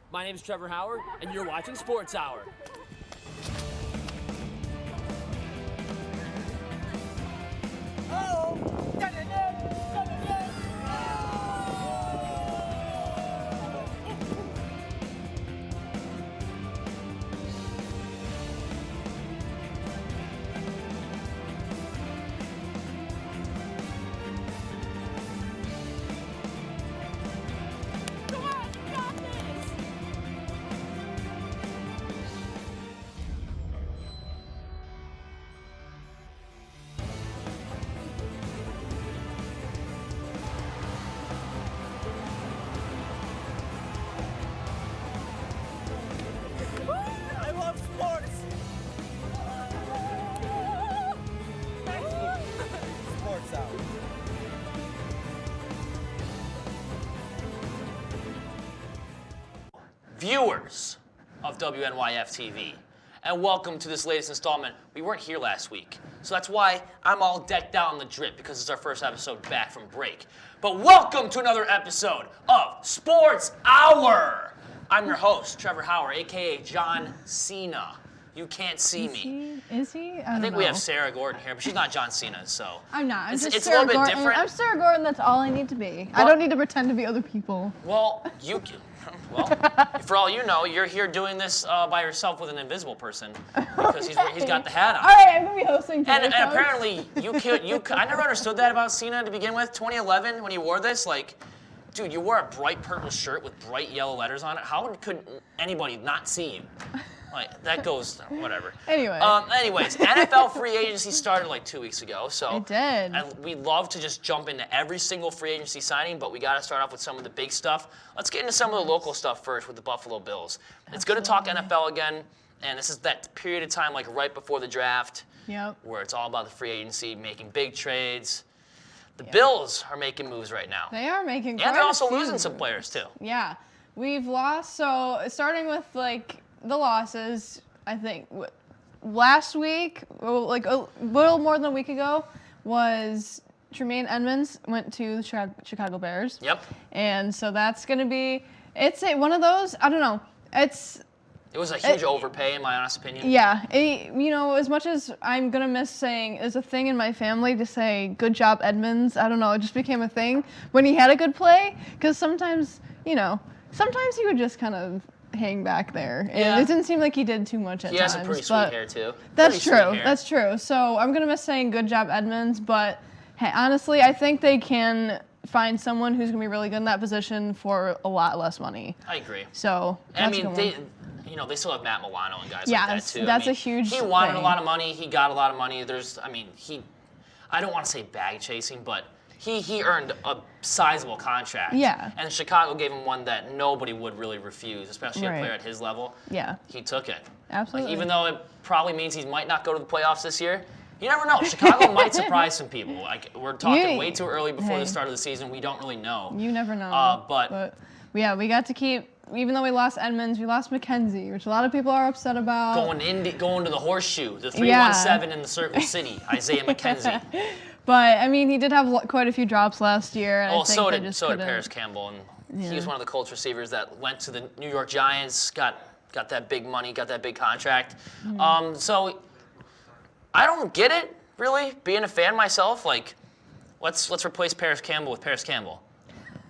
My name is Trevor Howard, and you're watching Sports Hour. Viewers of WNYF TV, and welcome to this latest installment. We weren't here last week, so that's why I'm all decked out in the drip, because it's our first episode back from break. But welcome to another episode of Sports Hour. I'm your host, Trevor Howard, aka John Cena. You can't see me. Is he? I think we have Sara Gordon here, but she's not John Cena, so. I'm not. It's just a little bit Gordon. different. I'm Sara Gordon. That's all I need to be. Well, I don't need to pretend to be other people. Well, well, for all you know, you're here doing this by yourself with an invisible person because he's got the hat on. All right, I'm gonna be hosting today. And apparently, I never understood that about Cena to begin with. 2011, when he wore this, like, dude, you wore a bright purple shirt with bright yellow letters on it. How could anybody not see you? Like, that goes, whatever. Anyway. Anyways, NFL free agency started like 2 weeks ago, so. It did. And we love to just jump into every single free agency signing, but we got to start off with some of the big stuff. Let's get into some of the local stuff first with the Buffalo Bills. It's good to talk NFL again, and this is that period of time like right before the draft. Yep. Where it's all about the free agency, making big trades. The Bills are making moves right now. They are making. And they're also losing some players too. Yeah, we've lost. So starting with like the losses, I think last week, like a little more than a week ago, was Tremaine Edmonds went to the Chicago Bears. Yep. And so that's gonna be. It's one of those. I don't know. It was a huge overpay, in my honest opinion. Yeah, as much as I'm going to miss saying, there's a thing in my family to say, good job, Edmonds. I don't know, it just became a thing when he had a good play, because sometimes he would just kind of hang back there. And it didn't seem like he did too much at times. He has a pretty sweet hair, too. That's true, that's true. So I'm going to miss saying, good job, Edmonds, but hey, honestly, I think they can find someone who's going to be really good in that position for a lot less money. I agree. So, I mean, they still have Matt Milano and guys like that too. That's a huge He wanted thing. a lot of money. He got a lot of money. I don't want to say bag chasing, but he earned a sizable contract. Yeah. And Chicago gave him one that nobody would really refuse, especially a player at his level. Yeah. He took it. Absolutely. Like, even though it probably means he might not go to the playoffs this year, you never know. Chicago might surprise some people. Like, we're talking way too early before the start of the season. We don't really know. You never know. But yeah, we got to keep. Even though we lost Edmonds, we lost McKenzie, which a lot of people are upset about. Going to the horseshoe, the 317 in the Circle City, Isaiah McKenzie. But I mean, he did have quite a few drops last year. And so did Paris Campbell, and he was one of the Colts receivers that went to the New York Giants, got that big money, got that big contract. So I don't get it really. Being a fan myself, like let's replace Paris Campbell with Paris Campbell.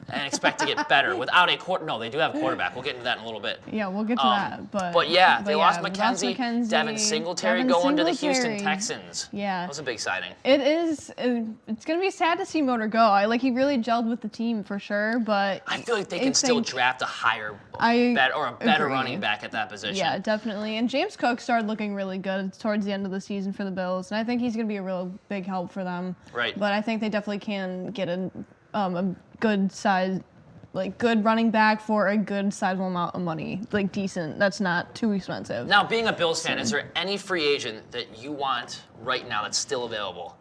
And expect to get better without a quarter. No, they do have a quarterback. We'll get into that in a little bit. Yeah, we'll get to that. But yeah, they lost McKenzie, Devin Singletary going to the Houston Texans. Yeah, that was a big signing. It is. It's gonna be sad to see Motor go. He really gelled with the team for sure. But I feel like they can still draft a better running back at that position. Yeah, definitely. And James Cook started looking really good towards the end of the season for the Bills, and I think he's gonna be a real big help for them. Right. But I think they definitely can get a good size, good running back for a good sizable amount of money, decent. That's not too expensive. Now, being a Bills fan, is there any free agent that you want right now that's still available?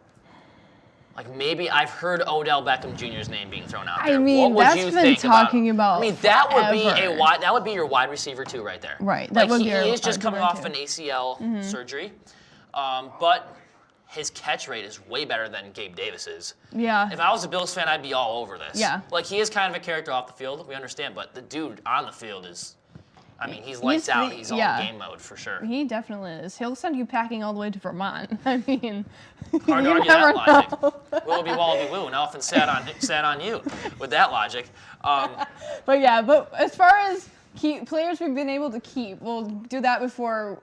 Like maybe I've heard Odell Beckham Jr.'s name being thrown out there. I mean, what would that's you been think talking about. I mean, that would be your wide receiver too, right there. Right. He is just coming off an ACL surgery, but his catch rate is way better than Gabe Davis's. Yeah. If I was a Bills fan, I'd be all over this. Yeah. He is kind of a character off the field, we understand, but the dude on the field I mean, he's lights out. He's all game mode for sure. He definitely is. He'll send you packing all the way to Vermont. I mean, hard to argue that logic. Will be wallaby woo. Nothing sad on you with that logic. But as far as players we've been able to keep, we'll do that before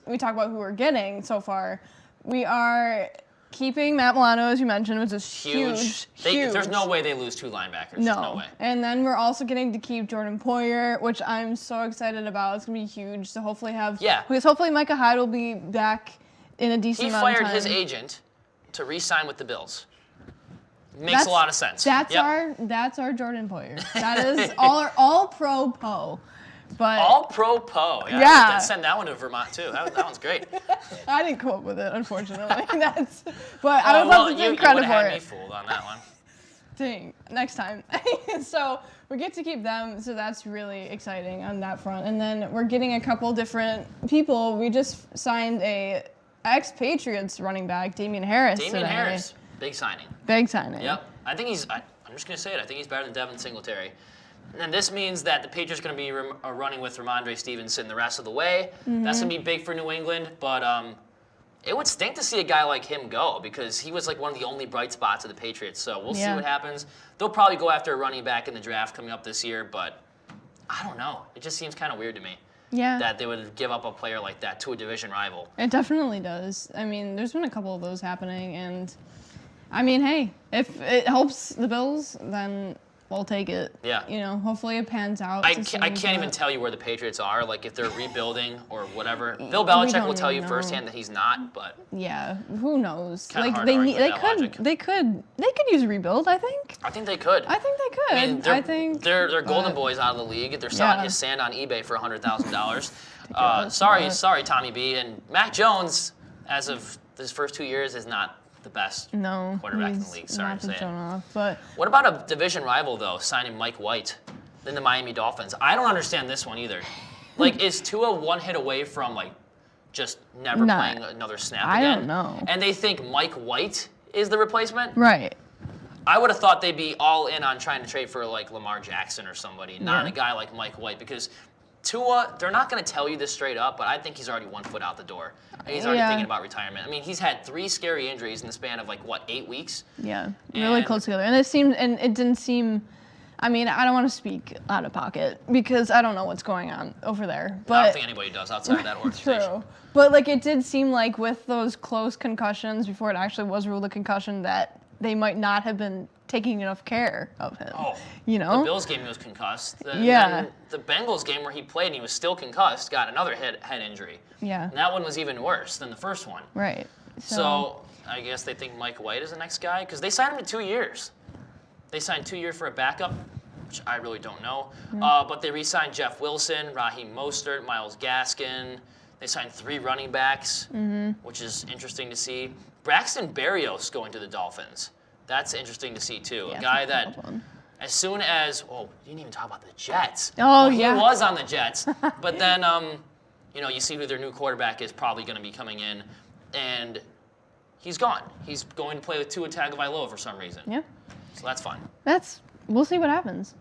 we talk about who we're getting so far. We are keeping Matt Milano, as you mentioned, which is huge. There's no way they lose 2 linebackers. No. There's no way. And then we're also getting to keep Jordan Poyer, which I'm so excited about. It's going to be huge. So hopefully because hopefully Micah Hyde will be back in a decent amount of time. He fired his agent to re-sign with the Bills. Makes a lot of sense. That's our Jordan Poyer. That is all pro Poe. But all pro Poe. Yeah. Send that one to Vermont too. That one's great. I didn't come up with it, unfortunately. But I would love to take credit for it. You would have had me fooled on that one. Dang, next time. So we get to keep them, so that's really exciting on that front. And then we're getting a couple different people. We just signed a ex-Patriots running back, Damian Harris. Harris, big signing. Big signing. Yep. I think I'm just gonna say it. I think he's better than Devin Singletary. And this means that the Patriots are going to be running with Ramondre Stevenson the rest of the way. Mm-hmm. That's going to be big for New England. But it would stink to see a guy like him go because he was like one of the only bright spots of the Patriots. So we'll see what happens. They'll probably go after a running back in the draft coming up this year. But I don't know. It just seems kind of weird to me that they would give up a player like that to a division rival. It definitely does. I mean, there's been a couple of those happening. And, I mean, hey, if it helps the Bills, then we'll take it. Yeah. You know, hopefully it pans out. I can't even tell you where the Patriots are, like if they're rebuilding or whatever. Bill Belichick will tell you firsthand that he's not, but yeah, who knows? Like they could use a rebuild, I think. I think they could. I think they could. I mean, they're golden boys out of the league. They're selling his sand on eBay for $100,000. Sorry, Tommy B. And Mac Jones, as of his first 2 years, is not the best quarterback in the league. Sorry to say it. But what about a division rival, though, signing Mike White in the Miami Dolphins? I don't understand this one either. Like, is Tua one hit away from, like, just never playing another snap again? I don't know. And they think Mike White is the replacement? Right. I would have thought they'd be all in on trying to trade for, like, Lamar Jackson or somebody, not a guy like Mike White, because Tua, they're not going to tell you this straight up, but I think he's already 1 foot out the door. And he's already thinking about retirement. I mean, he's had 3 scary injuries in the span of 8 weeks? Yeah, really close together. And it didn't seem, I mean, I don't want to speak out of pocket because I don't know what's going on over there. But I don't think anybody does outside of that organization. True. But it did seem like with those close concussions before it actually was ruled a concussion that they might not have been taking enough care of him. Oh, you know? The Bills game he was concussed. The Bengals game where he played and he was still concussed got another head injury. Yeah. And that one was even worse than the first one. Right. So I guess they think Mike White is the next guy because they signed him to 2 years. They signed 2 years for a backup, which I really don't know. But they re-signed Jeff Wilson, Raheem Mostert, Myles Gaskin. They signed 3 running backs, which is interesting to see. Braxton Berrios going to the Dolphins. That's interesting to see, too. Yeah, a guy that, as soon as, you didn't even talk about the Jets. Oh, He was on the Jets. But then, you see who their new quarterback is probably going to be coming in. And he's gone. He's going to play with Tua Tagovailoa for some reason. Yeah. So that's fun. We'll see what happens.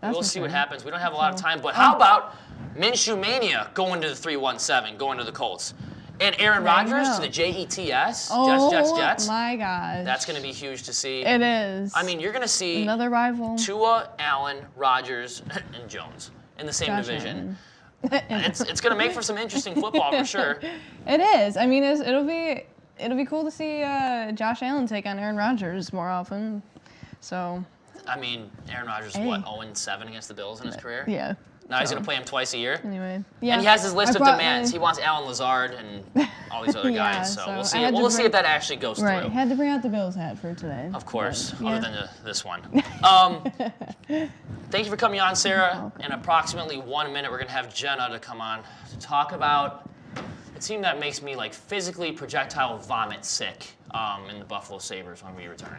We'll see what happens. We don't have a lot of time. But how about Minshew Mania going to the 3-1-7, going to the Colts? And Aaron Rodgers to the Jets. Oh, Jets. My gosh. That's going to be huge to see. It is. I mean, you're going to see another rival. Tua, Allen, Rodgers, and Jones in the same division. It's going to make for some interesting football for sure. It is. I mean, it'll be cool to see Josh Allen take on Aaron Rodgers more often. So. I mean, Aaron Rodgers, 0-7 against the Bills in his career? Yeah. Now he's going to play him twice a year. Anyway, and he has his list of demands. He wants Alan Lazard and all these other guys. So we'll see. We'll see if that actually goes through. Right. Had to bring out the Bills hat for today. Of course, other than this one. Thank you for coming on, Sarah. In approximately 1 minute, we're going to have Jenna to come on to talk about a team that makes me physically projectile vomit sick in the Buffalo Sabres when we return.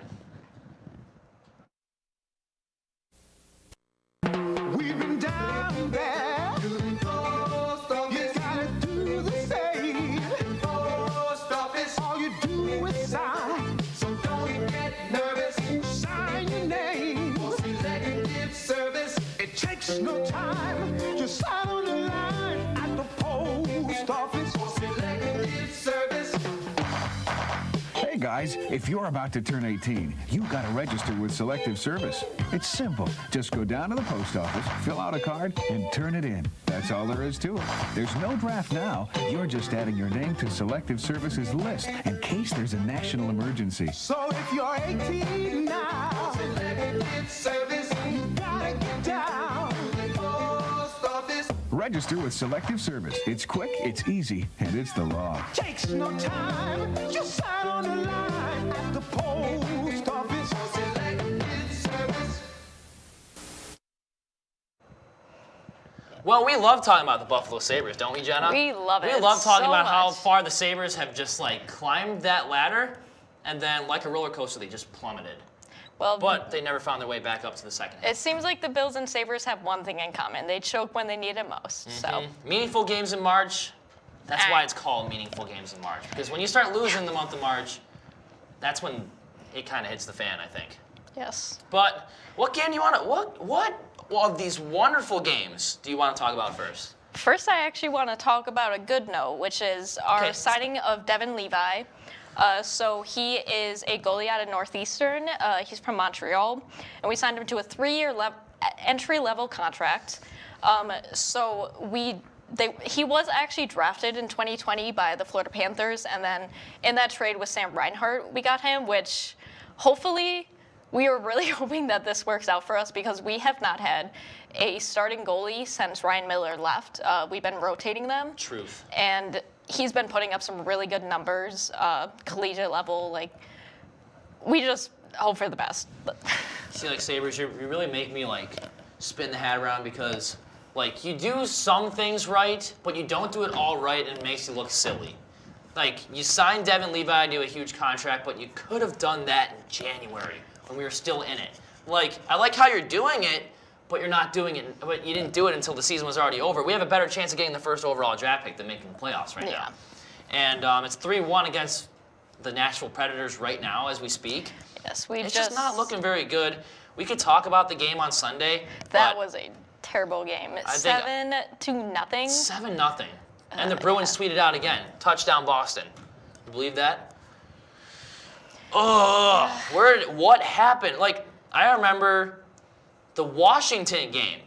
We've been down there. You gotta do the same. Post office, all you do is sign. So don't get nervous. Sign your name. For selective service, it takes no time. Just sign on the line. guys, if you're about to turn 18, you've got to register with Selective Service. It's simple. Just go down to the post office, fill out a card, and turn it in. That's all there is to it. There's no draft now. You're just adding your name to Selective Service's list in case there's a national emergency. So if you're 18 now, Selective Service, you gotta get down to the post office. Register with Selective Service. It's quick, it's easy, and it's the law. Takes no time, just sign on the line at the post office. Selective Service. Well, we love talking about the Buffalo Sabres, don't we, Jenna? We love it We love talking so about how much. far the Sabres have just like climbed that ladder, and then like a roller coaster, they just plummeted. Well, But they never found their way back up to the second. it seems like the Bills and Sabres have one thing in common. They choke when they need it most. So Meaningful games in March. That's why it's called meaningful games in March. Because when you start losing the month of March, that's when it kind of hits the fan, I think. yes. But what game do you want to? What of these wonderful games do you want to talk about first? First, I actually want to talk about a good note, which is our Okay. signing of Devin Levi. So he is a goalie out of Northeastern. He's from Montreal, and we signed him to a 3-year entry-level contract. He was actually drafted in 2020 by the Florida Panthers, and then in that trade with Sam Reinhart, we got him, which hopefully we are really hoping that this works out for us because we have not had a starting goalie since Ryan Miller left. We've been rotating them. Truth. And he's been putting up some really good numbers, collegiate level. Like, we just hope for the best. See, like Sabres, you really make me like spin the hat around because like you do some things right, but you don't do it all right, and it makes you look silly. Like you signed Devin Levi to a huge contract, but you could have done that in January when we were still in it. Like I like how you're doing it, but you're not doing it. But you didn't do it until the season was already over. We have a better chance of getting the first overall draft pick than making the playoffs right now. And it's 3-1 against the Nashville Predators right now as we speak. Yes, It's just not looking very good. We could talk about the game on Sunday. That but was a terrible game. I think- 7-0. 7-0. And the Bruins tweeted out again, touchdown Boston. You believe that? Ugh, what happened? Like, I remember the Washington game,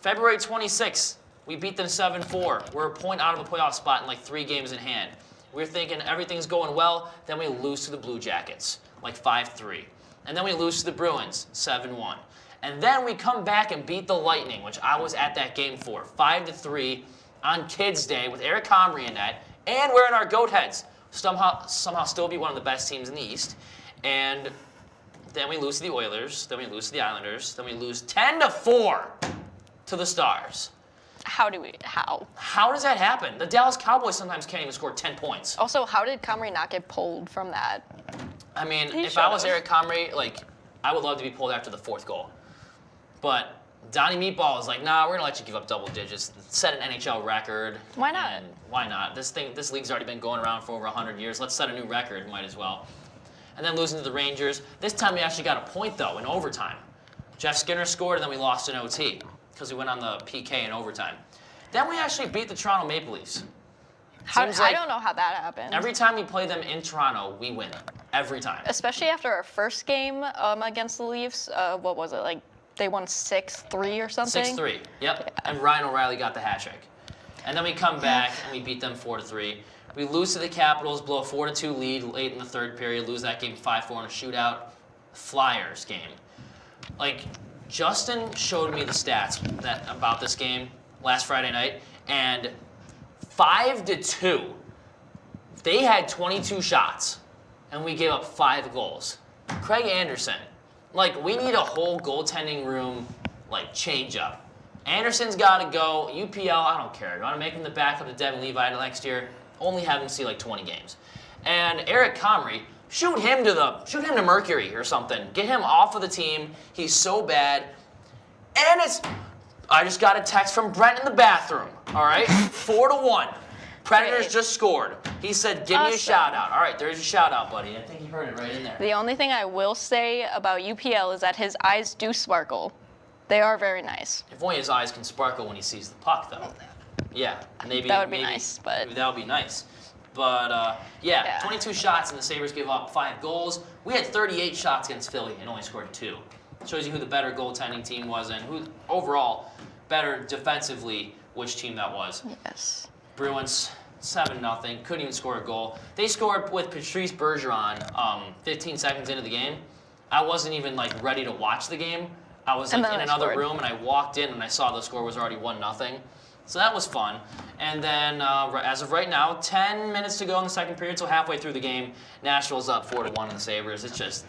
February 26th. We beat them 7-4. We're a point out of a playoff spot in like 3 games in hand. We're thinking everything's going well, then we lose to the Blue Jackets, like 5-3. And then we lose to the Bruins, 7-1. And then we come back and beat the Lightning, which I was at that game for, 5-3 on Kids Day with Eric Comrie in net, and wearing our goat heads. Somehow still be one of the best teams in the East. And then we lose to the Oilers, then we lose to the Islanders, then we lose 10-4 to the Stars. How? How does that happen? The Dallas Cowboys sometimes can't even score 10 points. Also, how did Comrie not get pulled from that? I mean, He if I was should've. Eric Comrie, like, I would love to be pulled after the 4th goal. But Donnie Meatball is like, nah, we're gonna let you give up double digits, set an NHL record. Why not? And why not? This league's already been going around for over 100 years. Let's set a new record, might as well. And then losing to the Rangers. This time we actually got a point though in overtime. Jeff Skinner scored, and then we lost in OT because we went on the PK in overtime. Then we actually beat the Toronto Maple Leafs. I Seems like don't know how that happened. every time we play them in Toronto, we win. Every time. Especially after our first game against the Leafs. What was it, like they won 6-3 or something? 6-3, yep. And Ryan O'Reilly got the hat trick. And then we come back and we beat them 4-3. We lose to the Capitals, blow a 4-2 lead late in the 3rd period, lose that game 5-4 in a shootout. Flyers game. Like, Justin showed me the stats about this game last Friday night, and 5-2. They had 22 shots, and we gave up 5 goals. Craig Anderson. Like, we need a whole goaltending room, like, change up. Anderson's got to go. UPL, I don't care. You want to make him the backup to Devin Levi next year? Only have him see like 20 games. And Eric Comrie, shoot him to Mercury or something. Get him off of the team. He's so bad. And I just got a text from Brent in the bathroom. All right, 4-1. Predators Great. just scored. He said, "Give me a Awesome. shout out." All right, there's your shout out, buddy. I think you heard it right in there. The only thing I will say about UPL is that his eyes do sparkle. They are very nice. If only his eyes can sparkle when he sees the puck, though. Yeah, maybe That would be maybe- nice, but- maybe that would be nice. But Yeah. 22 shots and the Sabres gave up 5 goals. We had 38 shots against Philly and only scored 2. Shows you who the better goaltending team was and who overall better defensively, which team that was. Yes. Bruins 7-0, couldn't even score a goal. They scored with Patrice Bergeron 15 seconds into the game. I wasn't even like ready to watch the game. I was like in another room and I walked in and I saw the score was already 1-0. So that was fun. And then as of right now, 10 minutes to go in the second period, so halfway through the game, Nashville's up 4-1 in the Sabres. It's just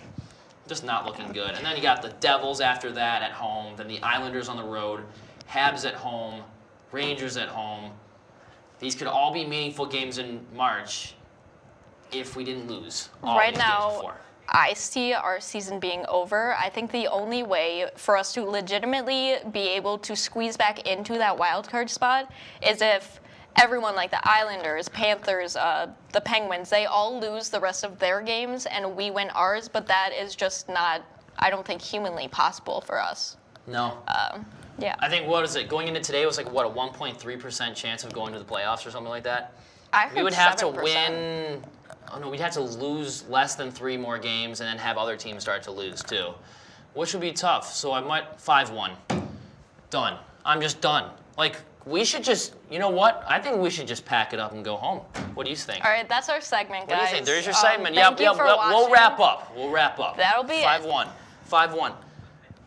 not looking good. And then you got the Devils after that at home, then the Islanders on the road, Habs at home, Rangers at home. These could all be meaningful games in March if we didn't lose all Right these games now, before. I see our season being over. I think the only way for us to legitimately be able to squeeze back into that wild card spot is if everyone like the Islanders, Panthers, the Penguins, they all lose the rest of their games and we win ours, but that is just not, I don't think, humanly possible for us. No. Yeah. I think, what is it, going into today was like, what, a 1.3% chance of going to the playoffs or something like that? I heard We would have 7%. to win, we'd have to lose less than 3 more games and then have other teams start to lose too, which would be tough. So I might, 5-1. Done. I'm just done. Like, we should just, you know what? I think we should just pack it up and go home. What do you think? All right, that's our segment, guys. What do you think? There's your segment. Thank you for We'll watching. wrap up. We'll wrap up. That'll be it. 5-1. 5-1.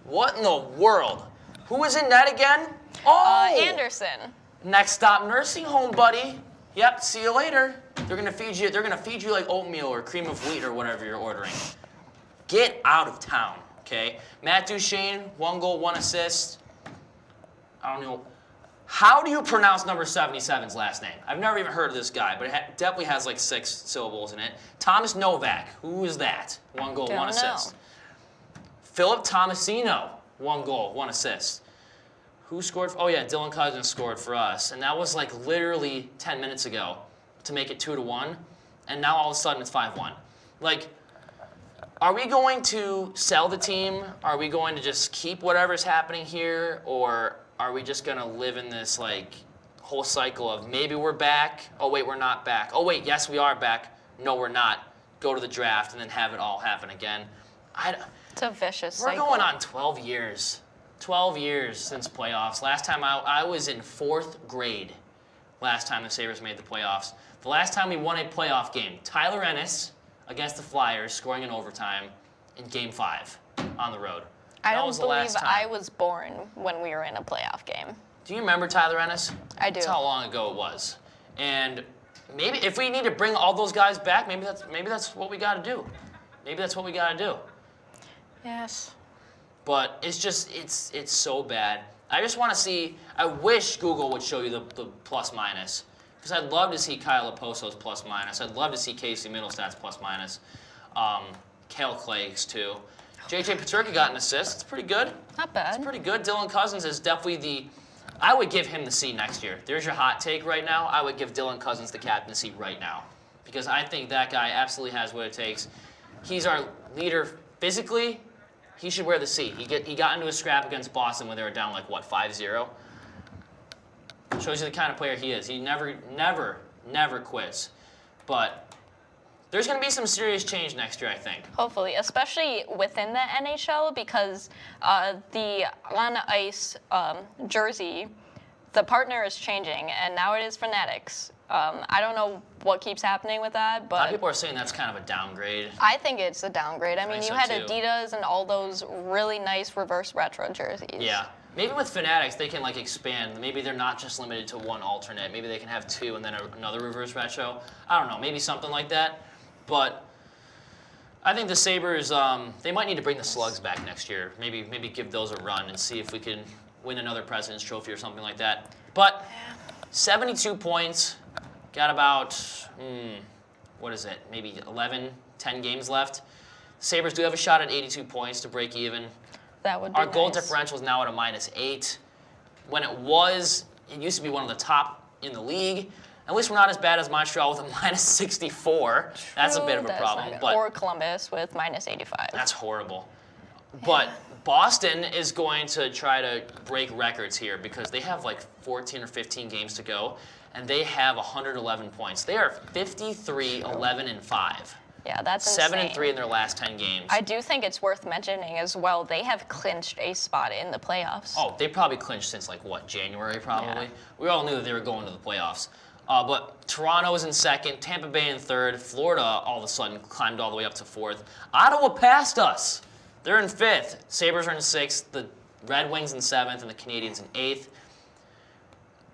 What in the world? Who was in that again? Oh! Anderson. Next stop, nursing home, buddy. Yep. See you later. They're gonna feed you. They're gonna feed you like oatmeal or cream of wheat or whatever you're ordering. Get out of town, okay? Matt Duchene, 1 goal, 1 assist. I don't know. How do you pronounce number 77's last name? I've never even heard of this guy, but it definitely has like 6 syllables in it. Thomas Novak. Who is that? 1 goal, Don't 1 assist. know. Philip Tomasino, 1 goal, 1 assist. Who scored? Oh yeah, Dylan Cousins scored for us, and that was like literally 10 minutes ago to make it 2-1, and now all of a sudden it's 5-1. Like, are we going to sell the team? Are we going to just keep whatever's happening here, or are we just gonna live in this like whole cycle of maybe we're back? Oh wait, we're not back. Oh wait, yes we are back. No, we're not. Go to the draft and then have it all happen again. It's a vicious We're cycle. going on 12 years. 12 years since playoffs. Last time I was in 4th grade. Last time the Sabres made the playoffs. The last time we won a playoff game, Tyler Ennis against the Flyers, scoring in overtime in Game 5 on the road. I That don't was the believe last time. I was born when we were in a playoff game. Do you remember Tyler Ennis? I do. That's how long ago it was. And maybe if we need to bring all those guys back, maybe that's what we got to do. Maybe that's what we got to do. Yes. But it's just, it's so bad. I just want to see, I wish Google would show you the plus minus. Because I'd love to see Kyle Oposo's plus minus. I'd love to see Casey Middlestad's plus minus. Kale Clague's too. JJ Peterka got an assist. It's pretty good. Not bad. It's pretty good. Dylan Cousins is definitely I would give him the C next year. There's your hot take right now. I would give Dylan Cousins the captaincy right now. Because I think that guy absolutely has what it takes. He's our leader physically. He should wear the C. He got into a scrap against Boston when they were down like, what, 5-0? Shows you the kind of player he is. He never quits. But there's going to be some serious change next year, I think. Hopefully, especially within the NHL, because the on-ice jersey, the partner is changing, and now it is Fanatics. I don't know what keeps happening with that, A lot of but people are saying that's kind of a downgrade. I think it's a downgrade. I mean, think you so, had too. Adidas and all those really nice reverse retro jerseys. Yeah. Maybe with Fanatics, they can like expand. Maybe they're not just limited to one alternate. Maybe they can have 2 and then another reverse retro. I don't know. Maybe something like that. But I think the Sabres, they might need to bring the Slugs back next year. Maybe give those a run and see if we can win another President's Trophy or something like that. But 72 points. Got about, what is it? Maybe 11, 10 games left. Sabres do have a shot at 82 points to break even. That would be Our goal nice. differential is now at a -8. When it used to be one of the top in the league. At least we're not as bad as Montreal with a -64. That's a bit of a That's problem. not good. But Or Columbus with -85. that's horrible. But Boston is going to try to break records here because they have like 14 or 15 games to go. and they have 111 points. They are 53, 11, and 5. Yeah, that's 7 insane. and 3 in their last 10 games. I do think it's worth mentioning as well, they have clinched a spot in the playoffs. Oh, they probably clinched since January probably. Yeah. We all knew that they were going to the playoffs. But Toronto is in second, Tampa Bay in third, Florida all of a sudden climbed all the way up to fourth. Ottawa passed us. They're in fifth. Sabres are in sixth, the Red Wings in seventh, and the Canadiens in eighth.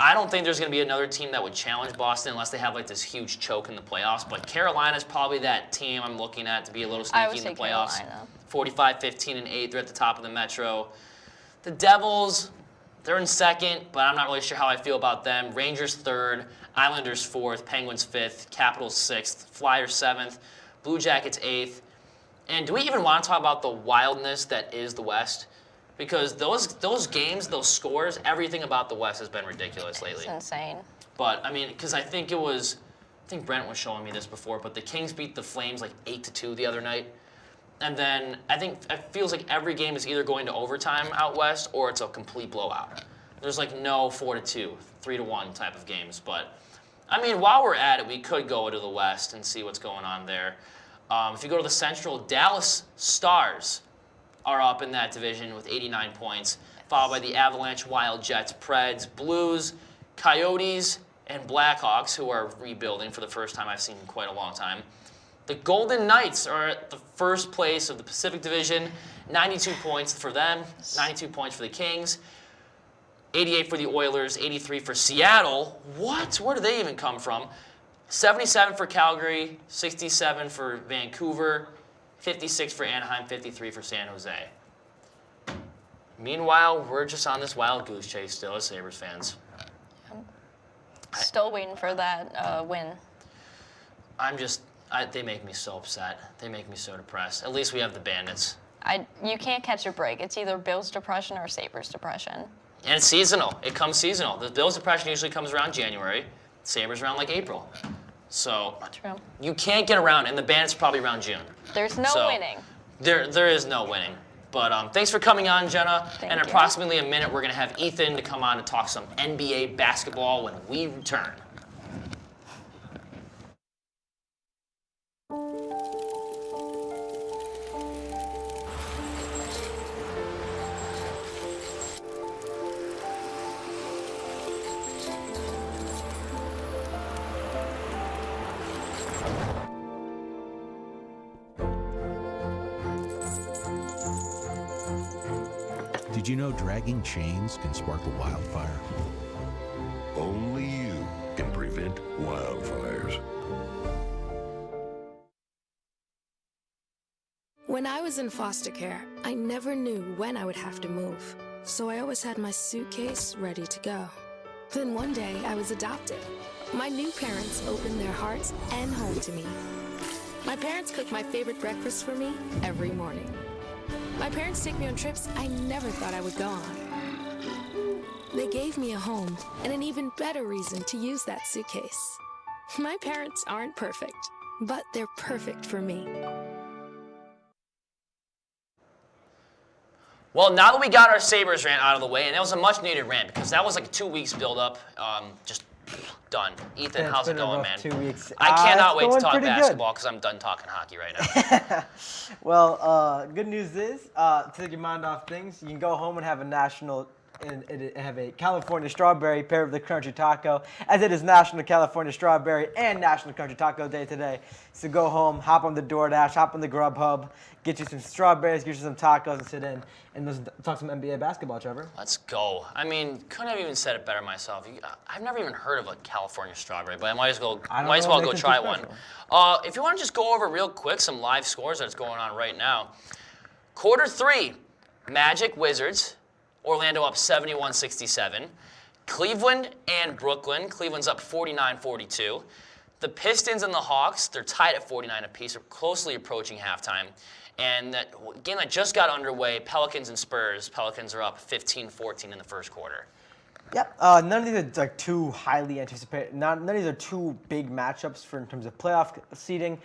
I don't think there's going to be another team that would challenge Boston unless they have this huge choke in the playoffs. But Carolina's probably that team I'm looking at to be a little sneaky in the playoffs. Carolina. 45, 15, and 8. They're at the top of the Metro. The Devils, they're in second, but I'm not really sure how I feel about them. Rangers third, Islanders fourth, Penguins fifth, Capitals sixth, Flyers seventh, Blue Jackets eighth. And do we even want to talk about the wildness that is the West? Because those games, those scores, everything about the West has been ridiculous lately. It's insane. But, because I think Brent was showing me this before, but the Kings beat the Flames 8-2 the other night. And then I think it feels like every game is either going to overtime out West or it's a complete blowout. There's no 4-2, 3-1 type of games. But, while we're at it, we could go to the West and see what's going on there. If you go to the Central, Dallas Stars are up in that division with 89 points, followed by the Avalanche, Wild, Jets, Preds, Blues, Coyotes, and Blackhawks, who are rebuilding for the first time I've seen in quite a long time. The Golden Knights are at the first place of the Pacific Division, 92 points for them, 92 points for the Kings, 88 for the Oilers, 83 for Seattle. What? Where do they even come from? 77 for Calgary, 67 for Vancouver, 56 for Anaheim, 53 for San Jose. Meanwhile, we're just on this wild goose chase still as Sabres fans. Still waiting for that win. They make me so upset. They make me so depressed. At least we have the Bandits. You can't catch a break. It's either Bills depression or Sabres depression. And it's seasonal. It comes seasonal. The Bills depression usually comes around January. Sabres around April. So True. You can't get around, and the Bandits probably around June. There's no winning. There is no winning. But thanks for coming on, Jenna. Thank in you. approximately a minute, we're going to have Ethan to come on and talk some NBA basketball when we return. Did you know dragging chains can spark a wildfire? Only you can prevent wildfires. When I was in foster care, I never knew when I would have to move, so I always had my suitcase ready to go. Then one day, I was adopted. My new parents opened their hearts and home to me. My parents cook my favorite breakfast for me every morning. My parents take me on trips I never thought I would go on. They gave me a home and an even better reason to use that suitcase. My parents aren't perfect, but they're perfect for me. Well, now that we got our Sabres rant out of the way, and that was a much-needed rant because that was 2 weeks build-up, just done. Ethan, how's it going, man? 2 weeks. I cannot wait to going talk pretty good. basketball because I'm done talking hockey right now. Well, good news is, to take your mind off things, you can go home and have a California strawberry paired with a crunchy taco, as it is National California Strawberry and National Crunchy Taco Day today. So go home, hop on the DoorDash, hop on the Grubhub, get you some strawberries, get you some tacos, and sit in and let's talk some NBA basketball, Trevor. Let's go. Couldn't have even said it better myself. I've never even heard of a California strawberry, but I might as well go try one. If you want to just go over real quick some live scores that's going on right now. Quarter 3, Magic Wizards. Orlando up 71-67. Cleveland and Brooklyn. Cleveland's up 49-42. The Pistons and the Hawks, they're tied at 49 apiece. They're closely approaching halftime. And that game that just got underway, Pelicans and Spurs. Pelicans are up 15-14 in the first quarter. Yep. None of these are like too highly anticipated. None of these are too big matchups for in terms of playoff seeding.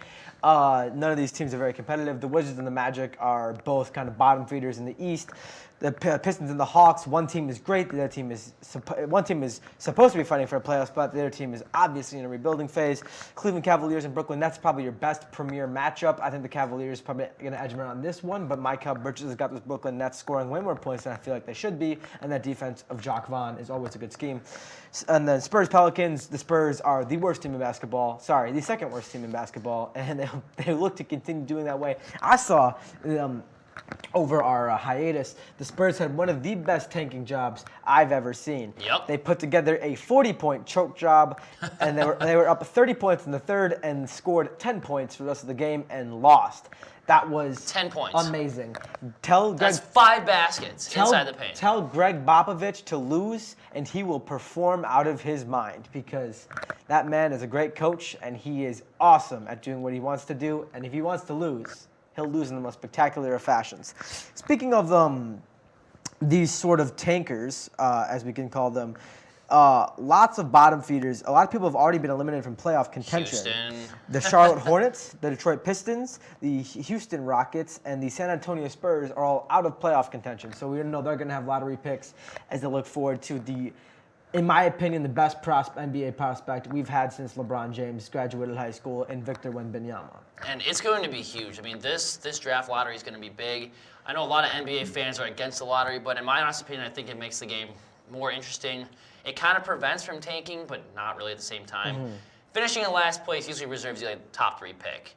None of these teams are very competitive. The Wizards and the Magic are both kind of bottom feeders in the East. The Pistons and the Hawks. One team is great. The other team is supposed to be fighting for a playoff spot. The other team is obviously in a rebuilding phase. Cleveland Cavaliers and Brooklyn Nets, probably your best premier matchup. I think the Cavaliers probably going to edge them out on this one, but Mike Bridges has got this Brooklyn Nets scoring way more points than I feel like they should be, and that defense of Jacques Vaughn is always a good scheme. And then Spurs Pelicans. The Spurs are the worst team in basketball. Sorry, the second worst team in basketball, and they look to continue doing that way. I saw. Over our hiatus, the Spurs had one of the best tanking jobs I've ever seen. Yep. They put together a 40-point choke job, and they were up 30 points in the third and scored 10 points for the rest of the game and lost. That was 10 points. Amazing. That's 5 baskets inside the paint. Tell Greg Popovich to lose, and he will perform out of his mind, because that man is a great coach, and he is awesome at doing what he wants to do. And if he wants to lose, he'll lose in the most spectacular of fashions. Speaking of these sort of tankers, as we can call them, lots of bottom feeders. A lot of people have already been eliminated from playoff contention. Houston. The Charlotte Hornets, the Detroit Pistons, the Houston Rockets, and the San Antonio Spurs are all out of playoff contention. So we know they're going to have lottery picks as they look forward to the, in my opinion, the best NBA prospect we've had since LeBron James graduated high school, and Victor Wembanyama. And it's going to be huge. I mean, this draft lottery is going to be big. I know a lot of NBA fans are against the lottery, but in my honest opinion, I think it makes the game more interesting. It kind of prevents from tanking, but not really at the same time. Mm-hmm. Finishing in last place usually reserves you like the top 3 pick.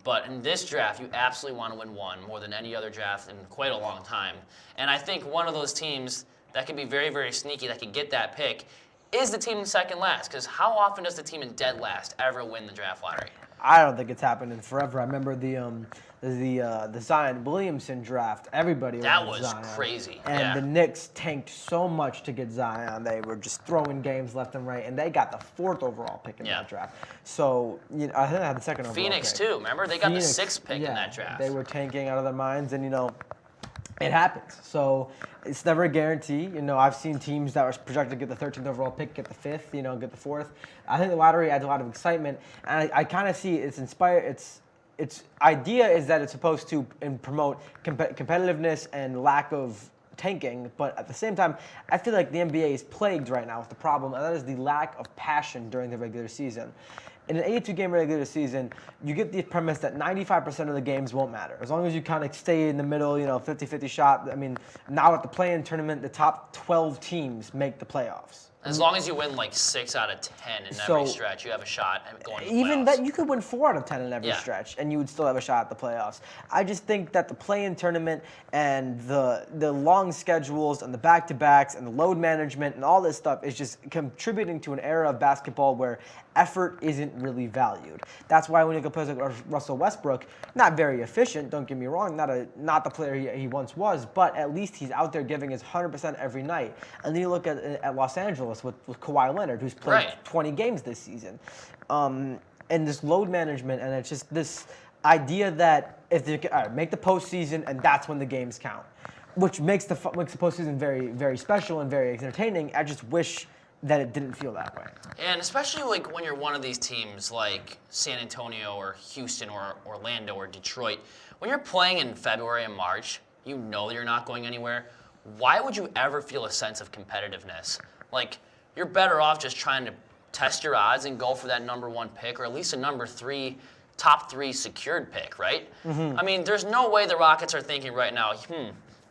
But in this draft, you absolutely want to win one more than any other draft in quite a long time. And I think one of those teams that could be very, very sneaky, that could get that pick, is the team in second last. Because how often does the team in dead last ever win the draft lottery? I don't think it's happened in forever. I remember the Zion Williamson draft. Everybody that was Zion. Crazy. And the Knicks tanked so much to get Zion. They were just throwing games left and right, and they got the 4th overall pick in that draft. So I think they had the 2nd overall Phoenix pick. too. Remember, they got the 6th pick in that draft. They were tanking out of their minds, and it happens. So it's never a guarantee. I've seen teams that were projected to get the 13th overall pick, get the 5th, get the 4th. I think the lottery adds a lot of excitement, and I kind of see it's inspired. Its idea is that it's supposed to promote competitiveness and lack of tanking, but at the same time, I feel like the NBA is plagued right now with the problem, and that is the lack of passion during the regular season. In an 82-game regular season, you get the premise that 95% of the games won't matter. As long as you kind of stay in the middle, 50-50 shot. I mean, now at the play-in tournament, the top 12 teams make the playoffs. As long as you win like 6 out of 10 in every stretch, you have a shot at going to the playoffs. Even that, you could win 4 out of 10 in every stretch, and you would still have a shot at the playoffs. I just think that the play-in tournament and the long schedules and the back-to-backs and the load management and all this stuff is just contributing to an era of basketball where effort isn't really valued. That's why when you go play like Russell Westbrook, not very efficient, don't get me wrong, not the player he once was, but at least he's out there giving his 100% every night. And then you look at Los Angeles with Kawhi Leonard, who's played 20 games this season. And this load management, and it's just this idea that if they make the postseason, and that's when the games count, which makes the postseason very, very special and very entertaining. I just wish that it didn't feel that way. And especially like when you're one of these teams like San Antonio or Houston or Orlando or Detroit, when you're playing in February and March, you know you're not going anywhere. Why would you ever feel a sense of competitiveness? Like, you're better off just trying to test your odds and go for that number 1 pick, or at least a top 3 secured pick, right? Mm-hmm. I mean, there's no way the Rockets are thinking right now,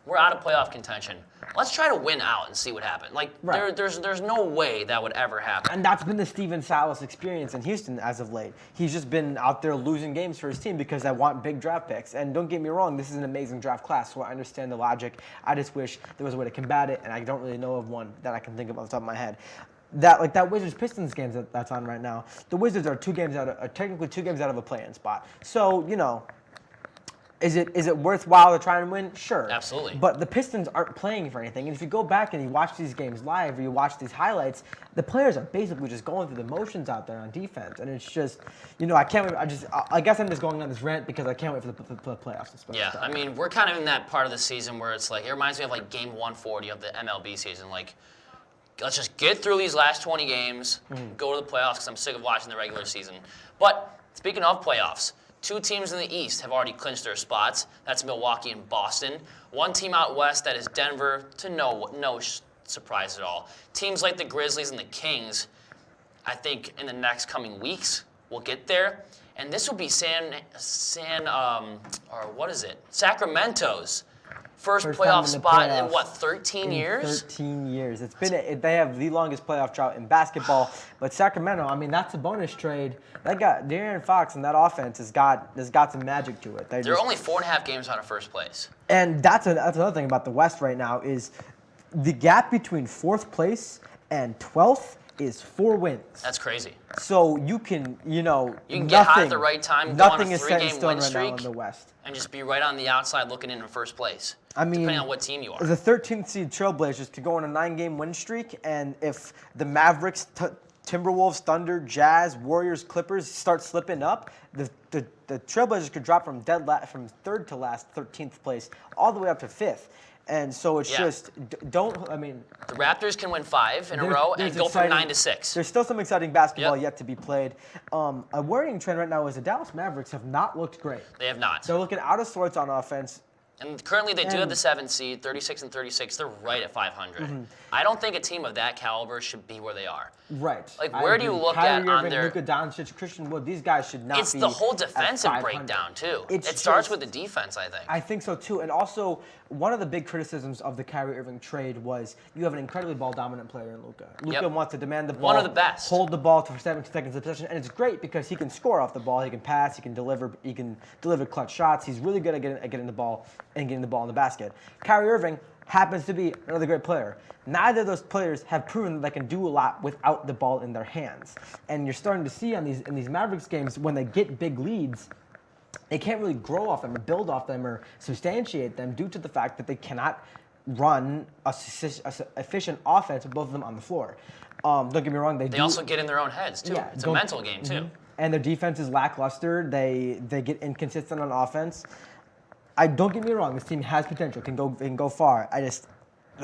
we're out of playoff contention. Let's try to win out and see what happens. Like, there's no way that would ever happen. And that's been the Steven Silas experience in Houston as of late. He's just been out there losing games for his team because I want big draft picks. And don't get me wrong, this is an amazing draft class, so I understand the logic. I just wish there was a way to combat it, and I don't really know of one that I can think of off the top of my head. That Wizards-Pistons game that's on right now, the Wizards are technically 2 games out of a play-in spot. So, Is it worthwhile to try and win? Sure. Absolutely. But the Pistons aren't playing for anything. And if you go back and you watch these games live or you watch these highlights, the players are basically just going through the motions out there on defense. And it's just, I can't wait. I guess I'm just going on this rant because I can't wait for the playoffs to start. Yeah, I mean, we're kind of in that part of the season where it's like, it reminds me of like game 140 of the MLB season. Like, let's just get through these last 20 games, go to the playoffs because I'm sick of watching the regular season. But speaking of playoffs, 2 teams in the East have already clinched their spots. That's Milwaukee and Boston. 1 team out west, that is Denver, to no surprise at all. Teams like the Grizzlies and the Kings, I think in the next coming weeks, will get there. And this will be Sacramento's first time playoff in the spot in playoffs. what, 13 years? 13 years. It's been they have the longest playoff drought in basketball. But Sacramento, I mean, that's a bonus trade. That got De'Aaron Fox and that offense has got some magic to it. They're only 4.5 games out of first place. And that's another thing about the West right now is the gap between 4th place and 12th is 4 wins. That's crazy. So you can, get hot at the right time, go on a nothing is set in 3-game stone win right now streak, in the West. and just be right on the outside looking in first place. I mean, depending on what team you are. The 13th seed Trailblazers could go on a 9-game win streak, and if the Mavericks, Timberwolves, Thunder, Jazz, Warriors, Clippers start slipping up, the Trailblazers could drop from 3rd to last, 13th place, all the way up to 5th. And so it's just the Raptors can win 5 in a row and go from 9 to 6. There's still some exciting basketball yet to be played. A worrying trend right now is the Dallas Mavericks have not looked great. They have not. They're looking out of sorts on offense. And currently they do have the 7th seed, 36 and 36. They're right at 500. I don't think a team of that caliber should be where they are. Right. Like, where do you look Kyrie at on Irving, their... Luka Doncic, Christian Wood, these guys should not be It's the whole defensive at 500. breakdown, too. It starts with the defense, I think. I think so, too. And also, one of the big criticisms of the Kyrie Irving trade was you have an incredibly ball-dominant player in Luka. Luka wants to demand the ball. One of the best. Hold the ball for 7 seconds of possession. And it's great because he can score off the ball. He can pass. He can deliver clutch shots. He's really good at getting the ball and getting the ball in the basket. Kyrie Irving happens to be another great player. Neither of those players have proven that they can do a lot without the ball in their hands. And you're starting to see in these Mavericks games when they get big leads, they can't really grow off them or build off them or substantiate them due to the fact that they cannot run a efficient offense with both of them on the floor. Don't get me wrong, they also get in their own heads, too. Yeah, it's a mental game, too. And their defense is lackluster. They get inconsistent on offense. Don't get me wrong, this team has potential, can go far. I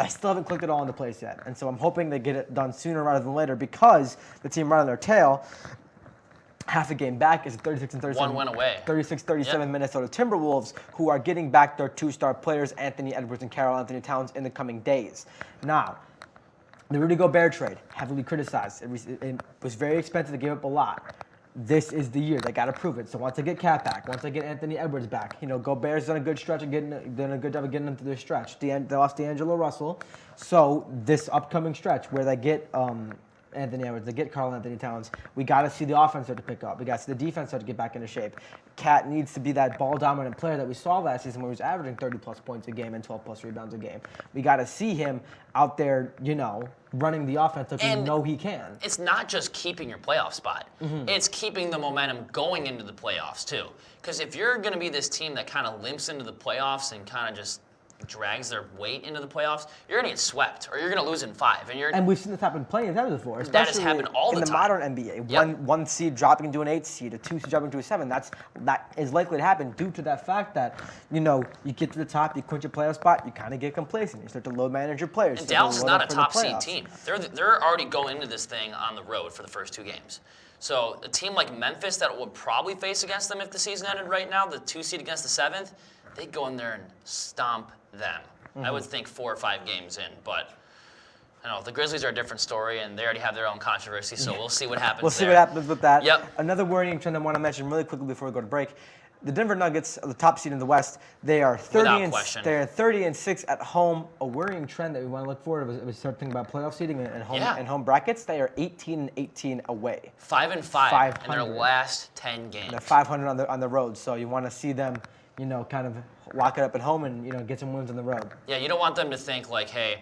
still haven't clicked it all into place yet. And so I'm hoping they get it done sooner rather than later because the team right on their tail, half a game back, is 36 and 37. 1 win away. 36-37 Minnesota Timberwolves, who are getting back their 2-star players, Anthony Edwards and Karl Anthony Towns, in the coming days. Now, the Rudy Gobert trade, heavily criticized. It was very expensive. They gave up a lot. This is the year. They got to prove it. So once they get Cat back, once they get Anthony Edwards back, Gobert's done a good stretch of done a good job of getting them through their stretch. They lost D'Angelo Russell. So this upcoming stretch where they get Anthony Edwards, they get Karl Anthony Towns, we got to see the offense start to pick up. We got to see the defense start to get back into shape. Cat needs to be that ball-dominant player that we saw last season where he was averaging 30-plus points a game and 12-plus rebounds a game. We got to see him out there, running the offense like we know he can. It's not just keeping your playoff spot. It's keeping the momentum going into the playoffs, too. Because if you're going to be this team that kind of limps into the playoffs and kind of just drags their weight into the playoffs, you're going to get swept, or you're going to lose in 5. And we've seen this happen plenty of times before. That has happened all the time. In the modern NBA. One seed dropping into an 8 seed, a 2 seed dropping into a 7. That is likely to happen due to that fact that, you get to the top, you clinch a playoff spot, you kind of get complacent. You start to load manage your players. And Dallas is not a top seed team. They're already going into this thing on the road for the first 2 games. So a team like Memphis that would probably face against them if the season ended right now, the 2 seed against the 7th, they'd go in there and stomp them. I would think 4 or 5 games in, but I don't know. The Grizzlies are a different story, and they already have their own controversy, so we'll see what happens. We'll see what happens with that. Yep. Another worrying trend I want to mention really quickly before we go to break. The Denver Nuggets are the top seed in the West. They are 30 and 6 at home. A worrying trend that we want to look forward to is start thinking about playoff seeding and home brackets. They are 18 and 18 away. 5 and 5 in their last 10 games. And they're 500 on the road, so you want to see them, kind of lock it up at home and, get some wins on the road. Yeah, you don't want them to think like, hey,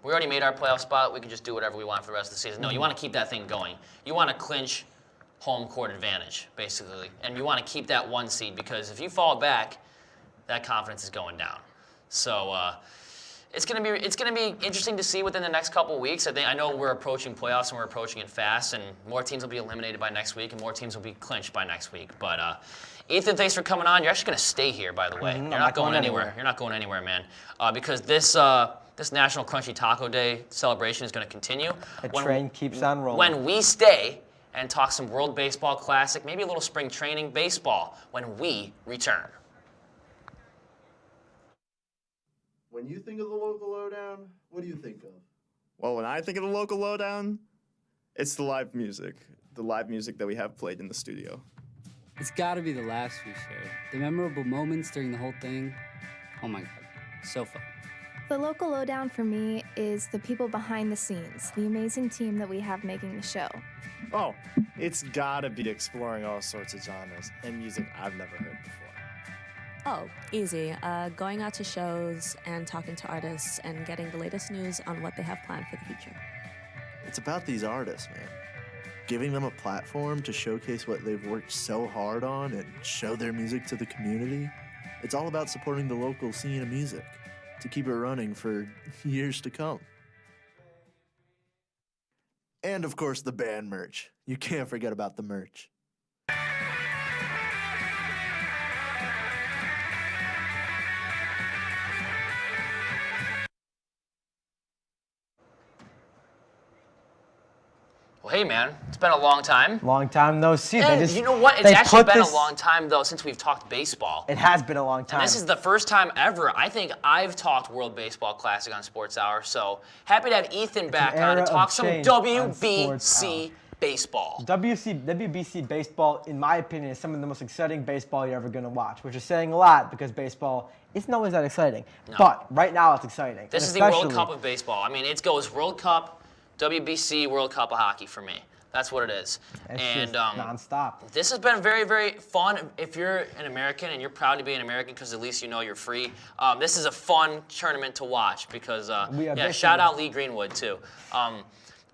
we already made our playoff spot. We can just do whatever we want for the rest of the season. No, you want to keep that thing going. You want to clinch home court advantage, basically. And you want to keep that 1 seed because if you fall back, that confidence is going down. So it's gonna be interesting to see within the next couple of weeks. I know we're approaching playoffs and we're approaching it fast, and more teams will be eliminated by next week, and more teams will be clinched by next week. But Ethan, thanks for coming on. You're actually gonna stay here, by the way. You're not going anywhere. You're not going anywhere, man. Because this this National Crunchy Taco Day celebration is going to continue. The train keeps on rolling. When we stay and talk some World Baseball Classic, maybe a little spring training baseball when we return. When you think of the local lowdown, what do you think of? Well, when I think of the local lowdown, it's the live music that we have played in the studio. It's gotta be the laughs we shared. The memorable moments during the whole thing. Oh my God, so fun. The local lowdown for me is the people behind the scenes, the amazing team that we have making the show. Oh, it's gotta be exploring all sorts of genres and music I've never heard before. Oh, easy. Going out to shows and talking to artists and getting the latest news on what they have planned for the future. It's about these artists, man. Giving them a platform to showcase what they've worked so hard on and show their music to the community. It's all about supporting the local scene of music to keep it running for years to come. And of course, the band merch. You can't forget about the merch. Well, hey, man, it's been a long time. Long time no see. And you know what? It's actually been a long time, though, since we've talked baseball. It has been a long time. And this is the first time ever I think I've talked World Baseball Classic on Sports Hour. So happy to have Ethan back on to talk some WBC baseball. WBC baseball, in my opinion, is some of the most exciting baseball you're ever going to watch, which is saying a lot because baseball isn't always that exciting. No. But right now it's exciting. This is the World Cup of baseball. I mean, it goes World Cup, WBC, World Cup of hockey for me. That's what it is. It's just nonstop. This has been very, very fun. If you're an American and you're proud to be an American because at least you know you're free, this is a fun tournament to watch because, shout out Lee Greenwood too.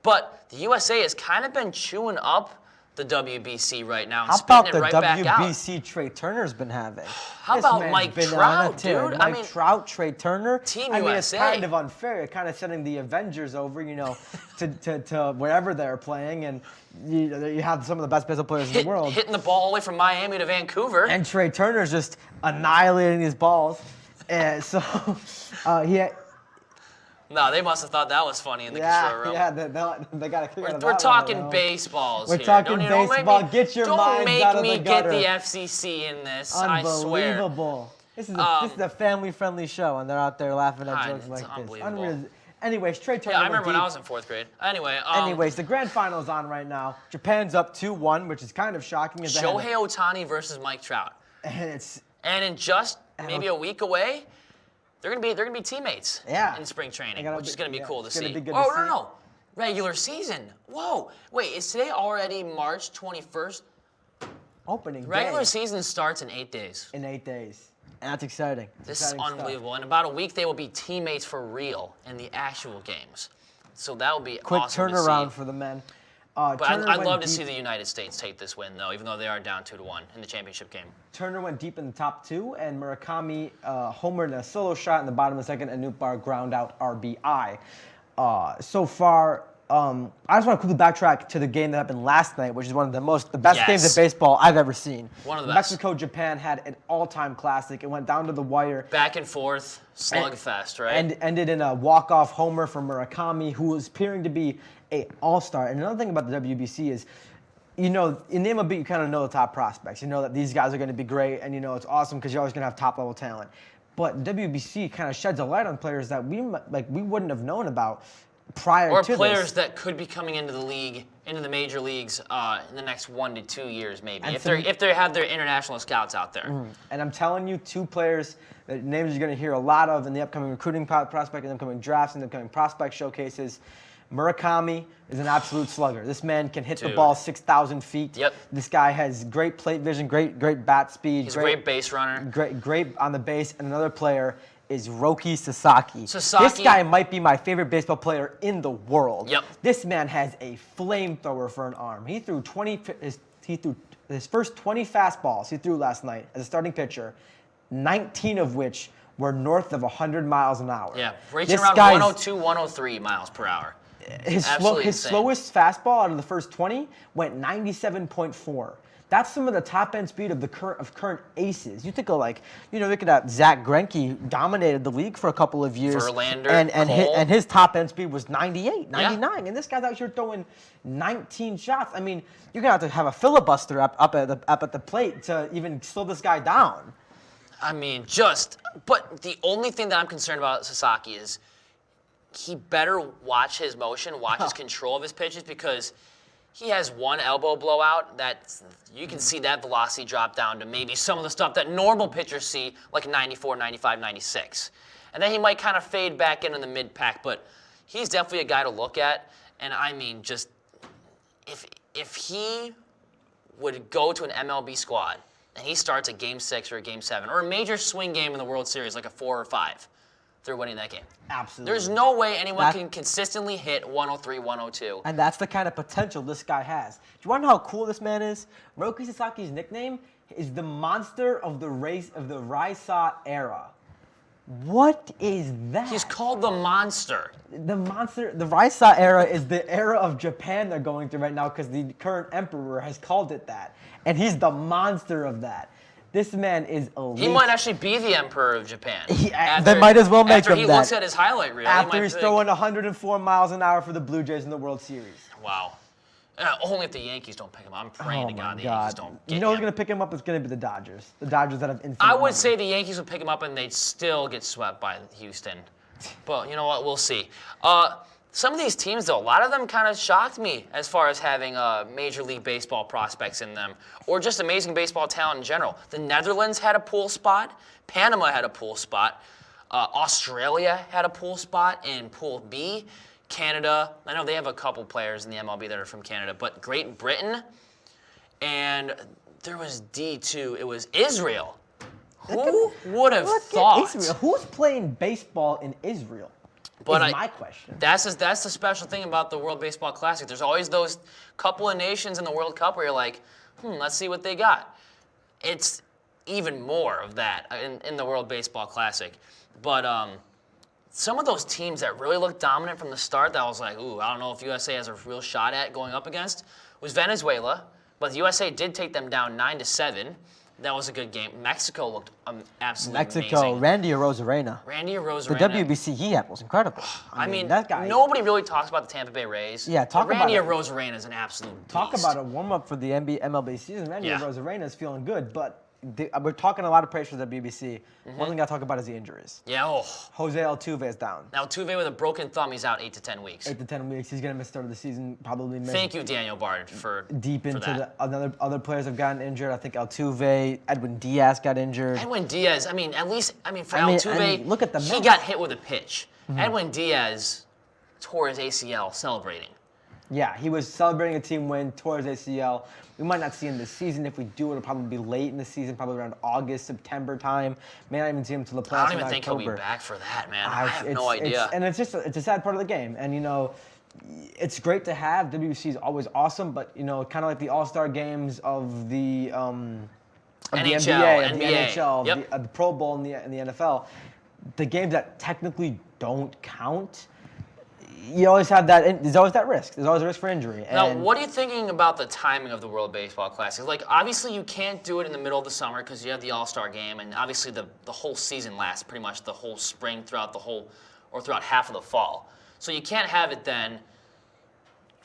But the USA has kind of been chewing up the WBC right now and spitting it right back out. How about the WBC Trey Turner's been having? How about Mike Trout, dude? Mike Trout, Trey Turner. Team USA. USA. It's kind of unfair. You're kind of sending the Avengers over, to wherever they're playing, and you have some of the best baseball players in the world. Hitting the ball all the way from Miami to Vancouver. And Trey Turner's just annihilating these balls. And so No, they must have thought that was funny in the control room. Yeah, they got to kick out of that. We're talking baseballs We're here. talking baseball. Get your minds out of the gutter. Don't make me get the FCC in this, I swear. Unbelievable. This is a family-friendly show, and they're out there laughing at jokes like this. Unbelievable. Anyways, Trey Turner. Yeah, I remember when I was in 4th grade. Anyways, the grand final is on right now. Japan's up 2-1, which is kind of shocking. Shohei Ohtani versus Mike Trout. And in just maybe a week away, they're gonna be teammates in spring training, which is gonna be cool to see. No. Regular season. Whoa. Wait, is today already March 21st? Opening day. Regular season starts in 8 days. In 8 days. And that's exciting. This is unbelievable. In about a week, they will be teammates for real in the actual games. So that will be quick awesome turnaround to see. for the men. But I'd love to see the United States take this win, though, even though they are down 2-1 in the championship game. Turner went deep in the top 2, and Murakami homered in a solo shot in the bottom of the second, and Nootbaar ground out RBI. So far, I just want to quickly backtrack to the game that happened last night, which is one of the best games of baseball I've ever seen. One of the best. Mexico-Japan had an all-time classic. It went down to the wire. Back and forth, slugfest, right? And ended in a walk-off homer from Murakami, who was appearing to be an all-star. And another thing about the WBC is, in the MLB, you kind of know the top prospects. You know that these guys are going to be great, and it's awesome because you're always going to have top-level talent. But WBC kind of sheds a light on players that we wouldn't have known about prior to this. Or players that could be coming into the league, into the major leagues in the next 1 to 2 years, maybe, if they have their international scouts out there. And I'm telling you, 2 players, names you're going to hear a lot of in the upcoming recruiting prospect, in the upcoming drafts, in the upcoming prospect showcases. Murakami is an absolute slugger. This man can hit the ball 6,000 feet. Yep. This guy has great plate vision, great bat speed. He's a great base runner. Great on the base. And another player is Roki Sasaki. This guy might be my favorite baseball player in the world. Yep. This man has a flamethrower for an arm. He threw his first 20 fastballs he threw last night as a starting pitcher, 19 of which were north of 100 miles an hour. Yeah, reaching around 102, 103 miles per hour. His slowest fastball out of the first 20 went 97.4. That's some of the top end speed of the current aces. You think of like, look at that. Zach Greinke dominated the league for a couple of years. Verlander, and his top end speed was 98, 99, and this guy's out here throwing 19 shots. I mean, you're gonna have to have a filibuster up at the plate to even slow this guy down. I mean, but the only thing that I'm concerned about Sasaki is he better watch his motion, watch his control of his pitches, because he has one elbow blowout that you can see that velocity drop down to maybe some of the stuff that normal pitchers see, like 94, 95, 96. And then he might kind of fade back into the mid-pack, but he's definitely a guy to look at. And I mean, just if he would go to an MLB squad and he starts a Game 6 or a Game 7 or a major swing game in the World Series, like a 4 or 5, they're winning that game. Absolutely. There's no way anyone can consistently hit 103, 102. And that's the kind of potential this guy has. Do you want to know how cool this man is? Roki Sasaki's nickname is the monster of the Raisa era. What is that? He's called the Monster. The Raisa era is the era of Japan they're going through right now because the current emperor has called it that. And he's the monster of that. This man is elite. He might actually be the emperor of Japan. They might as well make him that. After he looks at his highlight reel. After he's throwing 104 miles an hour for the Blue Jays in the World Series. Wow. Only if the Yankees don't pick him up. I'm praying to God the Yankees don't get You know who's him. going to pick him up? It's going to be the Dodgers. The Dodgers that have infinite I would money. say the Yankees would pick him up and they'd still get swept by Houston. But you know what? We'll see. Some of these teams, though, a lot of them kind of shocked me as far as having Major League Baseball prospects in them or just amazing baseball talent in general. The Netherlands had a pool spot. Panama had a pool spot. Australia had a pool spot in Pool B. Canada, I know they have a couple players in the MLB that are from Canada, but Great Britain, and there was D2. It was Israel. Who would have thought? Israel. Who's playing baseball in Israel? Is my question. That's the special thing about the World Baseball Classic. There's always those couple of nations in the World Cup where you're like, let's see what they got. It's even more of that in the World Baseball Classic. But some of those teams that really looked dominant from the start that I was like, ooh, I don't know if USA has a real shot at going up against, was Venezuela. But the USA did take them down 9-7. That was a good game. Mexico looked absolutely amazing. Randy Arozarena. Randy Arozarena. The WBC he had was incredible. I mean, that guy. Nobody really talks about the Tampa Bay Rays. Yeah, talk about Randy it. Arozarena is an absolute beast. Talk about a warm-up for the MLB season. Randy Arozarena is feeling good, but we're talking a lot of praise for the BBC. One thing I talk about is the injuries. Yeah. Jose Altuve is down. Now, Altuve with a broken thumb, he's out 8 to 10 weeks. 8 to 10 weeks. He's going to miss start of the season, probably. Thank you, Daniel Bard, for deep into that. Other players have gotten injured. I think Altuve, Edwin Diaz got injured. Edwin Diaz, for Altuve, look at the he got hit with a pitch. Edwin Diaz tore his ACL celebrating. Yeah, he was celebrating a team win, tore his ACL. We might not see him this season. If we do, it'll probably be late in the season, probably around August, September time. May not even see him until the playoffs. I don't even think he'll be back for that, man. I have no idea. It's a sad part of the game. And, it's great to have. WBC is always awesome, but, kind of like the All-Star games of the NHL, NBA, the NHL, yep. the Pro Bowl, and the NFL, the games that technically don't count, you always have that. There's always that risk. There's always a risk for injury. Now, what are you thinking about the timing of the World Baseball Classic? Like, obviously, you can't do it in the middle of the summer because you have the All-Star game, and obviously the whole season lasts pretty much the whole spring throughout half of the fall. So you can't have it then.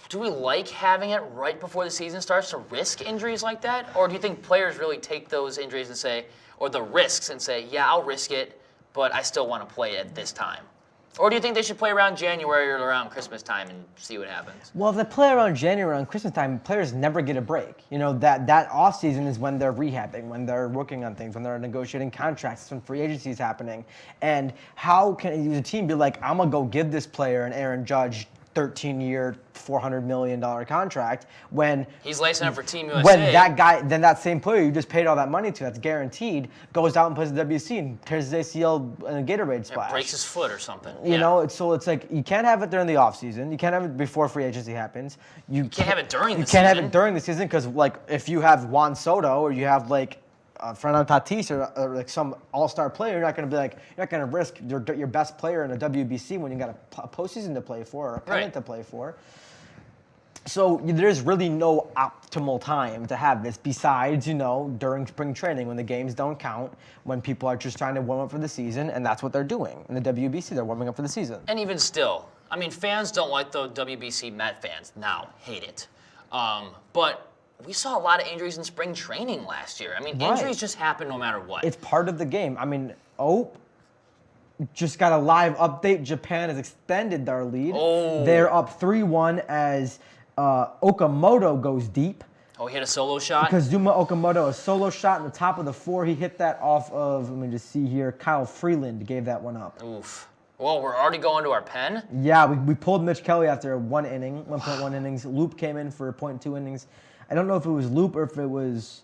Do we like having it right before the season starts to risk injuries like that, or do you think players really take those injuries and say, or the risks and say, yeah, I'll risk it, but I still want to play at this time? Or do you think they should play around January or around Christmas time and see what happens? Well, if they play around January, around Christmas time, players never get a break. That off season is when they're rehabbing, when they're working on things, when they're negotiating contracts, when free agency is happening. And how can the team be like, I'm going to go give this player an Aaron Judge 13-year, $400 million contract when he's lacing up for Team USA. When that guy, then that same player you just paid all that money to, that's guaranteed, goes out and plays the WC and tears his ACL in a Gatorade splash. Breaks his foot or something. So it's like you can't have it during the off season. You can't have it before free agency happens. You can't have it during the season. You can't have season. it during the season because if you have Juan Soto or you have Fernando Tatis or some all-star player, you're not going to risk your best player in a WBC when you got a postseason to play for or a pennant to play for. So there's really no optimal time to have this besides, during spring training when the games don't count, when people are just trying to warm up for the season, and that's what they're doing. In the WBC, they're warming up for the season. And even still, I mean, fans don't like the WBC. Met fans now hate it. But we saw a lot of injuries in spring training last year. I mean, injuries just happen no matter what. It's part of the game. I mean, just got a live update. Japan has extended their lead. Oh. They're up 3-1 as Okamoto goes deep. Oh, he hit a solo shot? Kazuma Okamoto, a solo shot in the top of the 4. He hit that off of, let me just see here, Kyle Freeland gave that one up. Oof. Well, we're already going to our pen? Yeah, we pulled Mitch Kelly after 1.1 innings. Loop came in for 0.2 innings. I don't know if it was Loop or if it was...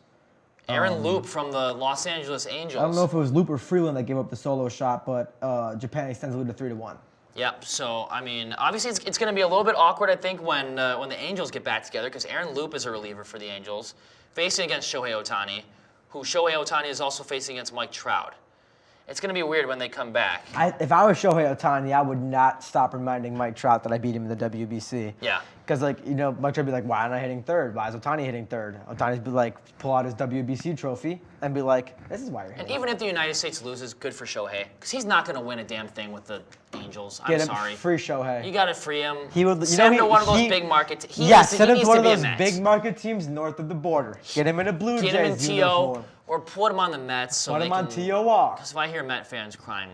Aaron Loop from the Los Angeles Angels. I don't know if it was Loop or Freeland that gave up the solo shot, but Japan extends the lead to 3-1. Yep. So, I mean, obviously it's going to be a little bit awkward, I think, when the Angels get back together, because Aaron Loop is a reliever for the Angels, facing against Shohei Ohtani, who Shohei Ohtani is also facing against Mike Trout. It's going to be weird when they come back. If I was Shohei Ohtani, I would not stop reminding Mike Trout that I beat him in the WBC. Yeah. Because, Mike Trout would be like, why am I hitting third? Why is Ohtani hitting third? Ohtani'd be like, pull out his WBC trophy and be like, this is why you're hitting. And even if the United States loses, good for Shohei, because he's not going to win a damn thing with the Angels. Get I'm him, sorry. free Shohei. You got to free him. He would, send him to one of those big market teams. Send him to one of those big market teams north of the border. Get him in a Blue Jays uniform. Get him in uniform. Or put him on the Mets. So put him on TOR. Because if I hear Met fans crying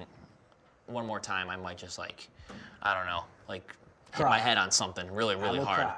one more time, I might just I don't know, hit my head on something really, really hard.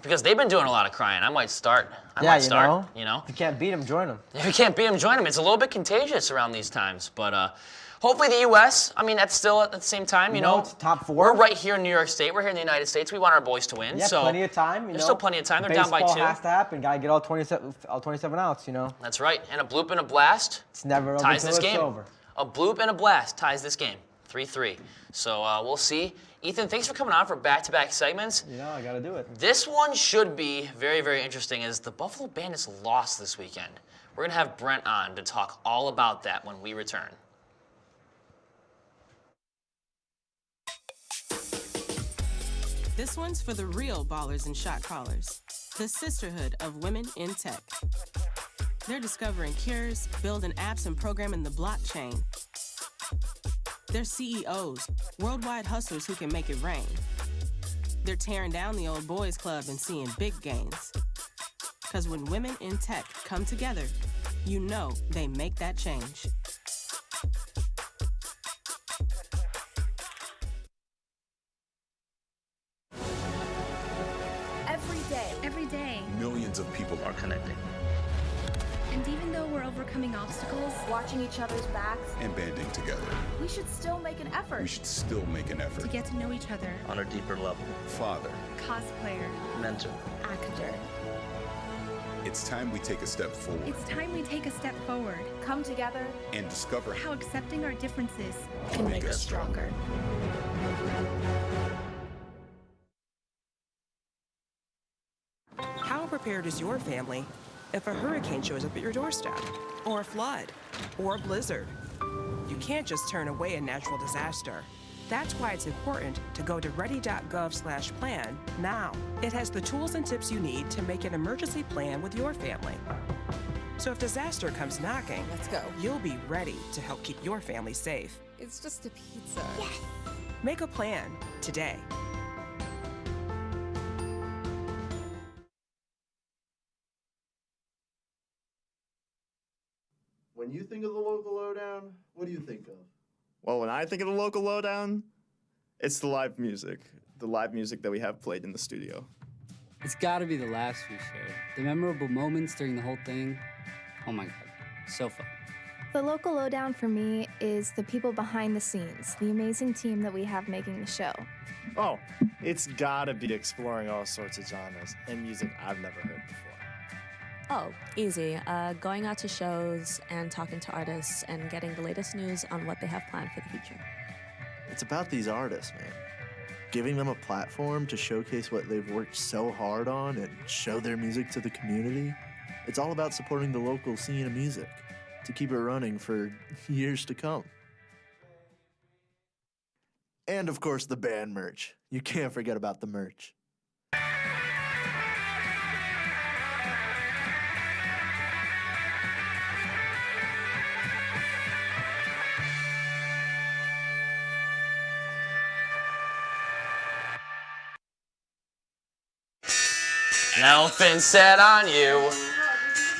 Because they've been doing a lot of crying. I might start. If you can't beat him, join him. If you can't beat him, join him. It's a little bit contagious around these times. But hopefully the U.S., I mean, that's still at the same time, it's top 4. We're right here in New York State. We're here in the United States. We want our boys to win. Yeah, so plenty of time. There's still plenty of time. They're down by 2. Baseball has to happen. Got to get all 27 outs, That's right. And a bloop and a blast it's never over ties till this it's game. over. A bloop and a blast ties this game. 3-3. So we'll see. Ethan, thanks for coming on for back-to-back segments. I got to do it. This one should be very, very interesting as the Buffalo Bandits lost this weekend. We're going to have Brent on to talk all about that when we return. This one's for the real ballers and shot callers, the sisterhood of women in tech. They're discovering cures, building apps, and programming the blockchain. They're CEOs, worldwide hustlers who can make it rain. They're tearing down the old boys club and seeing big gains. Because when women in tech come together, they make that change. Every day. Millions of people are connecting. And even though we're overcoming obstacles, watching each other's backs, And banding together. we should still make an effort We should still make an effort. to get to know each other. On a deeper level. Father. Cosplayer, Mentor. actor. It's time we take a step forward. It's time we take a step forward. Come together And discover how accepting our differences can make us stronger. How prepared is your family if a hurricane shows up at your doorstep, or a flood, or a blizzard? You can't just turn away a natural disaster. That's why it's important to go to ready.gov/plan now. It has the tools and tips you need to make an emergency plan with your family. So if disaster comes knocking, let's go. You'll be ready to help keep your family safe. It's just a pizza. Yes. Make a plan today. When you think of the local lowdown, what do you think of? Well, when I think of the local lowdown, it's the live music that we have played in the studio. It's gotta be the laughs we shared. The memorable moments during the whole thing. Oh my God, so fun. The local lowdown for me is the people behind the scenes, the amazing team that we have making the show. Oh, it's gotta be exploring all sorts of genres and music I've never heard before. Oh, easy. Going out to shows and talking to artists and getting the latest news on what they have planned for the future. It's about these artists, man. Giving them a platform to showcase what they've worked so hard on and show their music to the community. It's all about supporting the local scene of music to keep it running for years to come. And of course, the band merch. You can't forget about the merch. An elephant sat on you.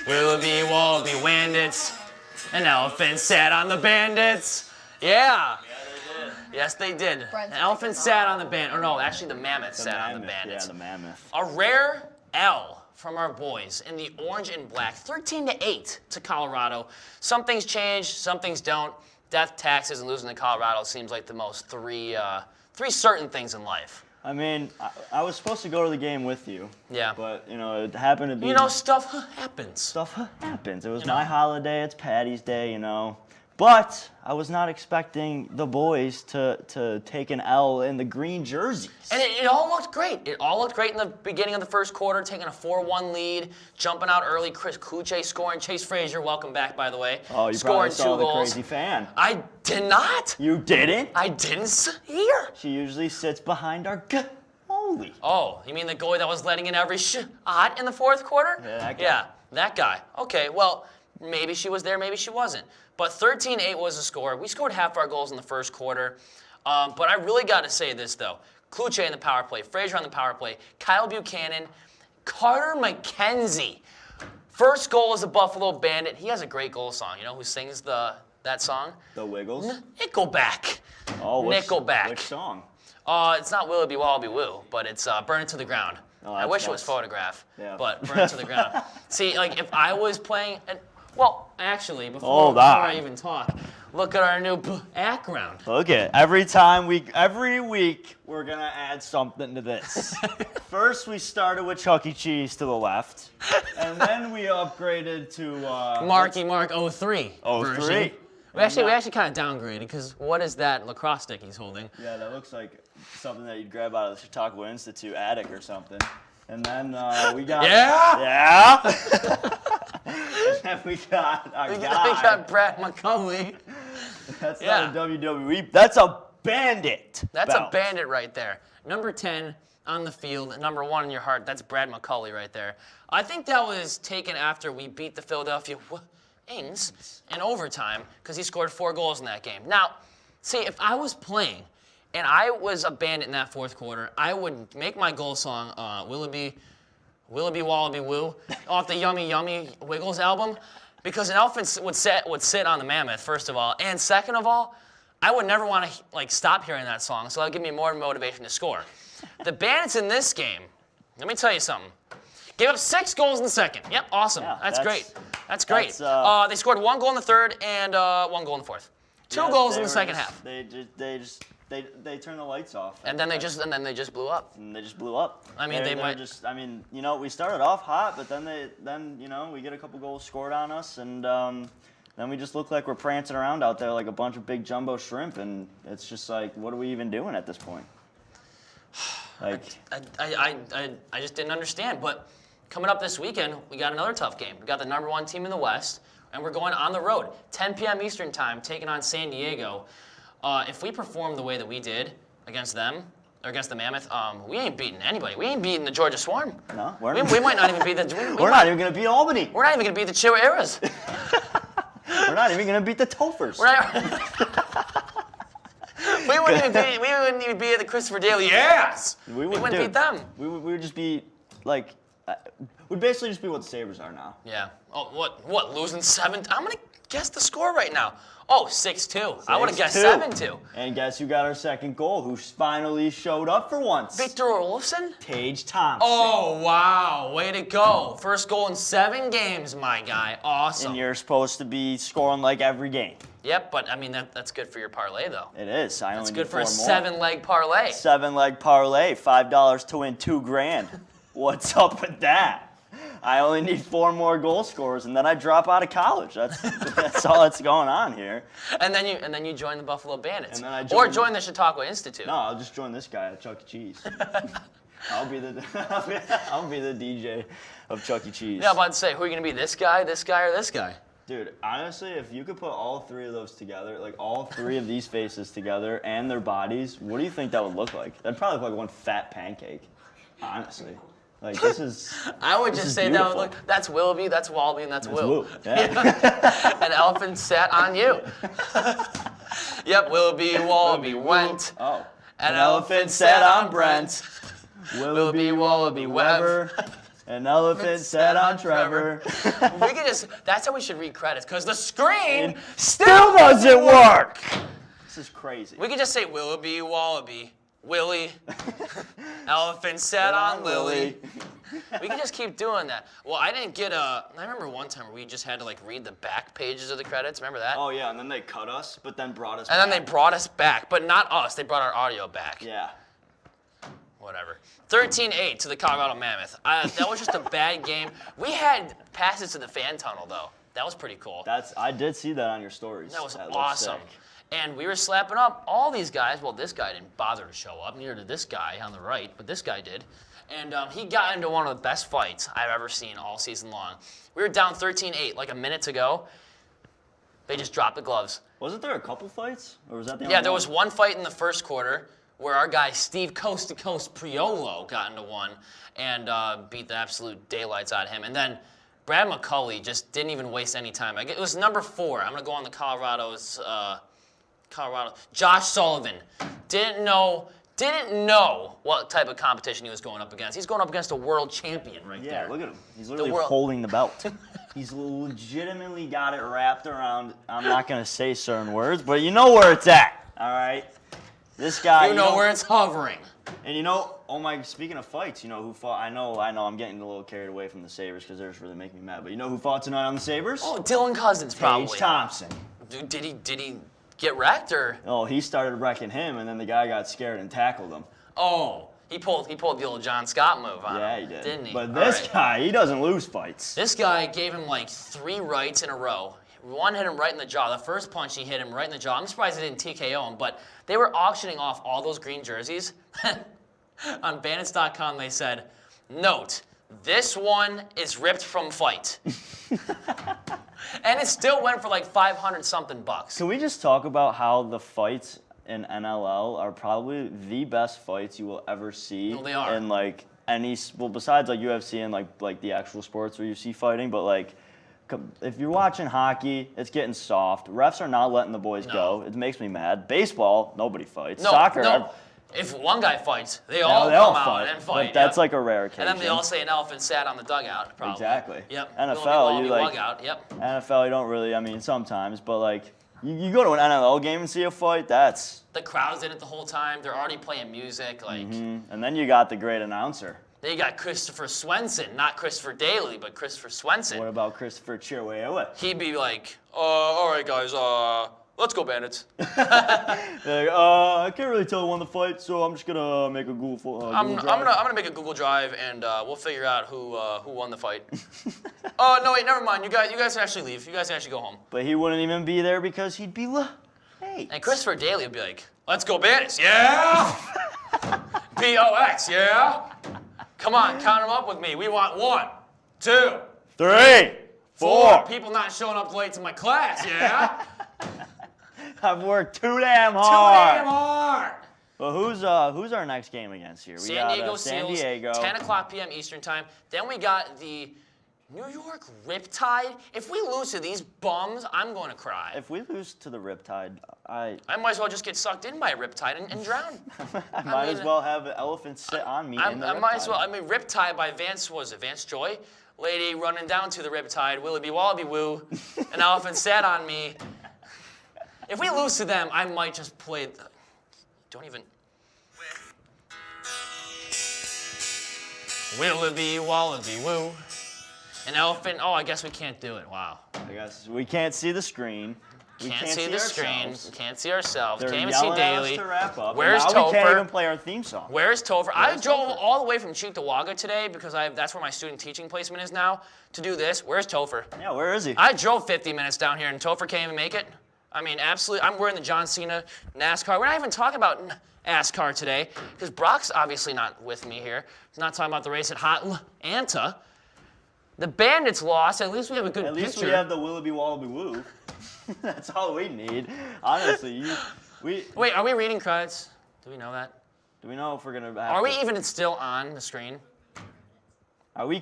Willoughby, wallaby, wandits. An elephant sat on the bandits. Yeah. Yes, they did. An elephant sat on the bandit. Or no, actually the mammoth sat on the bandits. Yeah, the mammoth. A rare L from our boys in the orange and black, 13-8 to Colorado. Some things change, some things don't. Death, taxes, and losing to Colorado seems like the most three certain things in life. I mean, I was supposed to go to the game with you. Yeah. But, you know, it happened to be... You know, stuff happens. Stuff happens. It was my holiday. It's Patty's Day, you know. But I was not expecting the boys to take an L in the green jerseys. And it all looked great. It all looked great in the beginning of the first quarter, taking a 4-1 lead, jumping out early. Chris Kluche scoring. Chase Frazier, welcome back, by the way. Oh, you scoring probably saw 2 the goals. crazy fan. I did not. You didn't? I didn't hear. She usually sits behind our goalie. Oh, you mean the goalie that was letting in every shot in the fourth quarter? Yeah, that guy. Yeah, that guy. Okay, well, maybe she was there, maybe she wasn't. But 13-8 was the score. We scored half our goals in the first quarter. But I really got to say this, though. Kluche in the power play, Frazier on the power play, Kyle Buchanan, Carter McKenzie. First goal as a Buffalo Bandit. He has a great goal song. You know who sings that song? The Wiggles? Nickelback. Oh, Nickelback. Which song? It's not Willoughby Wallaby Woo, but it's Burn It to the Ground. Oh, I wish it was Photograph, yeah. but Burn It to the Ground. See, like if I was playing, well, actually, Hold before on. I even talk, look at our new background. Okay, every week, we're gonna add something to this. First, we started with Chuck E. Cheese to the left, and then we upgraded to Marky Mark 03. 03. version. We actually kind of downgraded because what is that lacrosse stick he's holding? Yeah, that looks like something that you'd grab out of the Chautauqua Institute attic or something. And then we got Yeah. and then we got our We guy. got Brad McCulley. That's not a WWE. That's a bandit. That's belt. a bandit right there. Number 10 on the field, number 1 in your heart. That's Brad McCulley right there. I think that was taken after we beat the Philadelphia Wings in overtime because he scored 4 goals in that game. Now, see, if I was playing and I was a bandit in that fourth quarter, I would make my goal song Willoughby Wallaby Woo off the Yummy Yummy Wiggles album because an elephant would sit on the mammoth, first of all, and second of all, I would never want to stop hearing that song, so that would give me more motivation to score. The Bandits in this game, let me tell you something. Gave up 6 goals in the second. Yep, awesome. Yeah, that's great. That's great. They scored 1 goal in the third and 1 goal in the fourth. 2 goals in the second half. They turned the lights off. And then they just blew up. And they just blew up. I mean, they might just. I mean, you know, we started off hot, but then you know we get a couple goals scored on us, and then we just look like we're prancing around out there like a bunch of big jumbo shrimp, and it's just like, what are we even doing at this point? Like, I just didn't understand. But coming up this weekend, we got another tough game. We got the number 1 team in the West, and we're going on the road, 10 p.m. Eastern time, taking on San Diego. If we perform the way that we did against them, or against the Mammoth, we ain't beating anybody. We ain't beating the Georgia Swarm. No, we might not even beat the. We're not even gonna beat Albany. We're not even gonna beat the Chihuahuas. We're not even gonna beat the Tophers. We wouldn't even be at the Christopher Daly. Yes. We wouldn't beat them. We would just be like, we'd basically just be what the Sabres are now. Yeah. Oh, what? Losing 7? I'm gonna guess the score right now. Oh, 6-2. I would have guessed 7-2. And guess who got our second goal? Who finally showed up for once? Victor Olofsson? Tage Thompson. Oh, wow. Way to go. First goal in 7 games, my guy. Awesome. And you're supposed to be scoring like every game. Yep, but I mean, that's good for your parlay, though. It is. That's good for a 7-leg parlay. 7-leg parlay. $5 to win $2,000. What's up with that? I only need 4 more goal scorers, and then I drop out of college. That's all that's going on here. And then you join the Buffalo Bandits. And then or join the Chautauqua Institute. No, I'll just join this guy at Chuck E. Cheese. I'll be the DJ of Chuck E. Cheese. Yeah, I'm about to say, who are you gonna be? This guy, or this guy? Dude, honestly, if you could put all 3 of those together, like all 3 of these faces together and their bodies, what do you think that would look like? That'd probably look like one fat pancake. Honestly. Like, this is. I would just say beautiful. that would look. That's Willoughby, that's Wallaby, and that's Will. Yeah. An elephant sat on you. Yep, Willoughby, Wallaby went. Oh. An elephant sat on Brent. Willoughby, Wallaby, Weber. An elephant sat on Trevor. We could just, that's how we should read credits, because the screen Still doesn't work. This is crazy. We could just say Willoughby, Wallaby, Willie, elephant sat on Lily. We could just keep doing that. Well, I didn't get I remember one time where we just had to like read the back pages of the credits. Remember that? Oh yeah, and then they cut us, but then brought us back. And then they brought us back, but not us. They brought our audio back. Yeah. Whatever. 13-8 to the Colorado Mammoth. That was just a bad game. We had passes to the fan tunnel, though. That was pretty cool. I did see that on your stories. That was awesome. And we were slapping up all these guys. Well, this guy didn't bother to show up. Neither did this guy on the right, but this guy did. And he got into one of the best fights I've ever seen all season long. We were down 13-8 like a minute to go. They just dropped the gloves. Wasn't there a couple fights? Or was that the only Yeah, there one? was one fight in the first quarter where our guy Steve Coast to Coast Priolo got into one and beat the absolute daylights out of him. And then Brad McCulley just didn't even waste any time. It was number 4. I'm going to go on the Colorado. Josh Sullivan didn't know what type of competition he was going up against. He's going up against a world champion right there. Yeah, look at him. He's literally holding the belt. He's legitimately got it wrapped around, I'm not going to say certain words, but you know where it's at, all right? This guy, you know where it's hovering. And speaking of fights, you know who fought? I know, I'm getting a little carried away from the Sabres because they're just really making me mad. But you know who fought tonight on the Sabres? Oh, Dylan Cousins, probably. Paige Thompson. Dude, did he get wrecked or? Oh, he started wrecking him, and then the guy got scared and tackled him. Oh, he pulled the old John Scott move on him. Yeah, he did. Didn't he? But this guy, he doesn't lose fights. This guy gave him like 3 rights in a row. One hit him right in the jaw. The first punch he hit him right in the jaw. I'm surprised he didn't TKO him, but they were auctioning off all those green jerseys. On bandits.com they said, note, this one is ripped from fight. And it still went for like 500 something bucks. Can we just talk about how the fights in NLL are probably the best fights you will ever see? No, they are. In like besides like UFC and like the actual sports where you see fighting, but like if you're watching hockey, it's getting soft. Refs are not letting the boys go. It makes me mad. Baseball, nobody fights. Soccer, no. If one guy fights, they all come out and fight. But that's like a rare occasion. And then they all say an elephant sat on the dugout, probably. Exactly. Yep. NFL, you like out. Yep. NFL, you don't really. Sometimes, but like you go to an NLL game and see a fight. That's the crowd's in it the whole time. They're already playing music, like. And then you got the great announcer. Then you got Christopher Swenson, not Christopher Daly, but Christopher Swenson. What about Christopher Chiwewe? He'd be like, all right, guys, let's go, Bandits. I can't really tell who won the fight, so I'm just gonna make a Google. I'm gonna make a Google Drive, and we'll figure out who won the fight. Oh no, wait, never mind. You guys can actually leave. You guys can actually go home. But he wouldn't even be there because he'd be Hey. And Christopher Daly would be like, let's go, Bandits, yeah. BOX, yeah. Come on, count them up with me. We want 1, 2, 3, 4. People not showing up late to my class, yeah? I've worked too damn hard. Too damn hard. Well, who's our next game against here? San Diego Seals, 10 o'clock p.m. Eastern time. Then we got the New York Riptide. If we lose to these bums, I'm going to cry. If we lose to the Riptide, I might as well just get sucked in by a Riptide and drown. I might as well have an elephant sit on me in the Riptide. I might as well. Riptide by Vance Joy. Lady running down to the Riptide. Willy be wallaby woo. An elephant sat on me. If we lose to them, I might just play. Don't even. Willy wallaby woo. An elephant. Oh, I guess we can't do it. Wow. I guess we can't see the screen. Can't see the screen. Can't see ourselves. They're can't even see Daly. To wrap up. Where's now Topher? We can't even play our theme song. Where's Topher? I drove all the way from Cheektowaga today because that's where my student teaching placement is now to do this. Where's Topher? Yeah, where is he? I drove 50 minutes down here and Topher can't even make it. I mean, absolutely. I'm wearing the John Cena NASCAR. We're not even talking about NASCAR today because Brock's obviously not with me here. He's not talking about the race at Atlanta. The Bandits lost. At least we have a good picture. At least we have the Willoughby Wallaby Woo. That's all we need. Honestly, Wait, are we reading credits? Do we know that? Do we know if we're gonna? Are we even still on the screen? We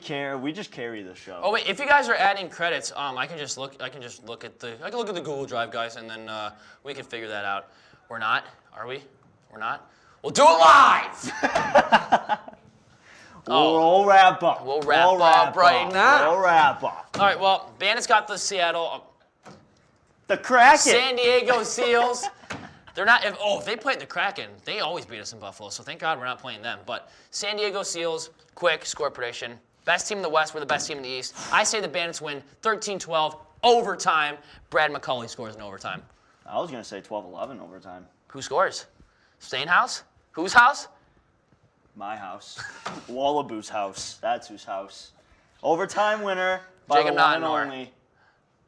just carry the show. Oh wait, if you guys are adding credits, I can just look at the Google Drive, guys, and then we can figure that out. We're not, are we? We're not. We'll do it live. We'll wrap up. We'll wrap up right now. We'll wrap up. All right, well, Bandits got the Seattle. The Kraken. San Diego Seals. They're not. If they played the Kraken, they always beat us in Buffalo. So thank God we're not playing them. But San Diego Seals, quick score prediction. Best team in the West. We're the best team in the East. I say the Bandits win 13-12 overtime. Brad McCauley scores in overtime. I was gonna say 12-11 overtime. Who scores? Stain house? Whose house? My house. Wallaboo's house. That's whose house. Overtime winner by Jacob the one and Nottenor. only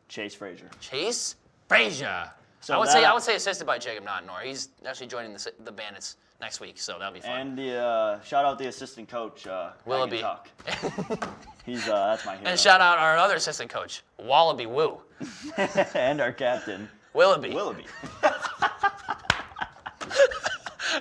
Chase Frazier. Chase Frazier. So I would say assisted by Jacob Nottenor. He's actually joining the Bandits next week, so that'll be fun. And the shout out the assistant coach, Willoughby. Tuck. He's that's my hero. And shout out our other assistant coach, Wallaby Woo. And our captain, Willoughby.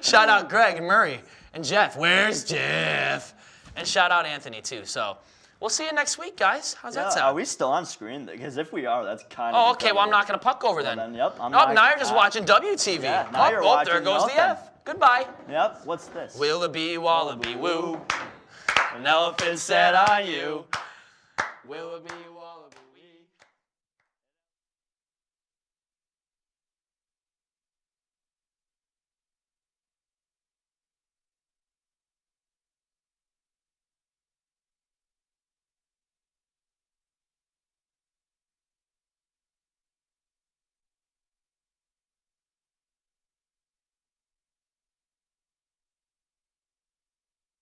Shout out Greg and Murray and Jeff. Where's Jeff? And shout out Anthony too. So we'll see you next week, guys. How's that sound? Are we still on screen? Because if we are, that's kind of. Oh, okay. Well, I'm not gonna puck over then. Yep. Now you're just watching WTV. Yeah, now you're watching there goes nothing. the F. Goodbye. Yep. What's this? Willoughby, Wallaby, Woo. An elephant sat on you. Willoughby,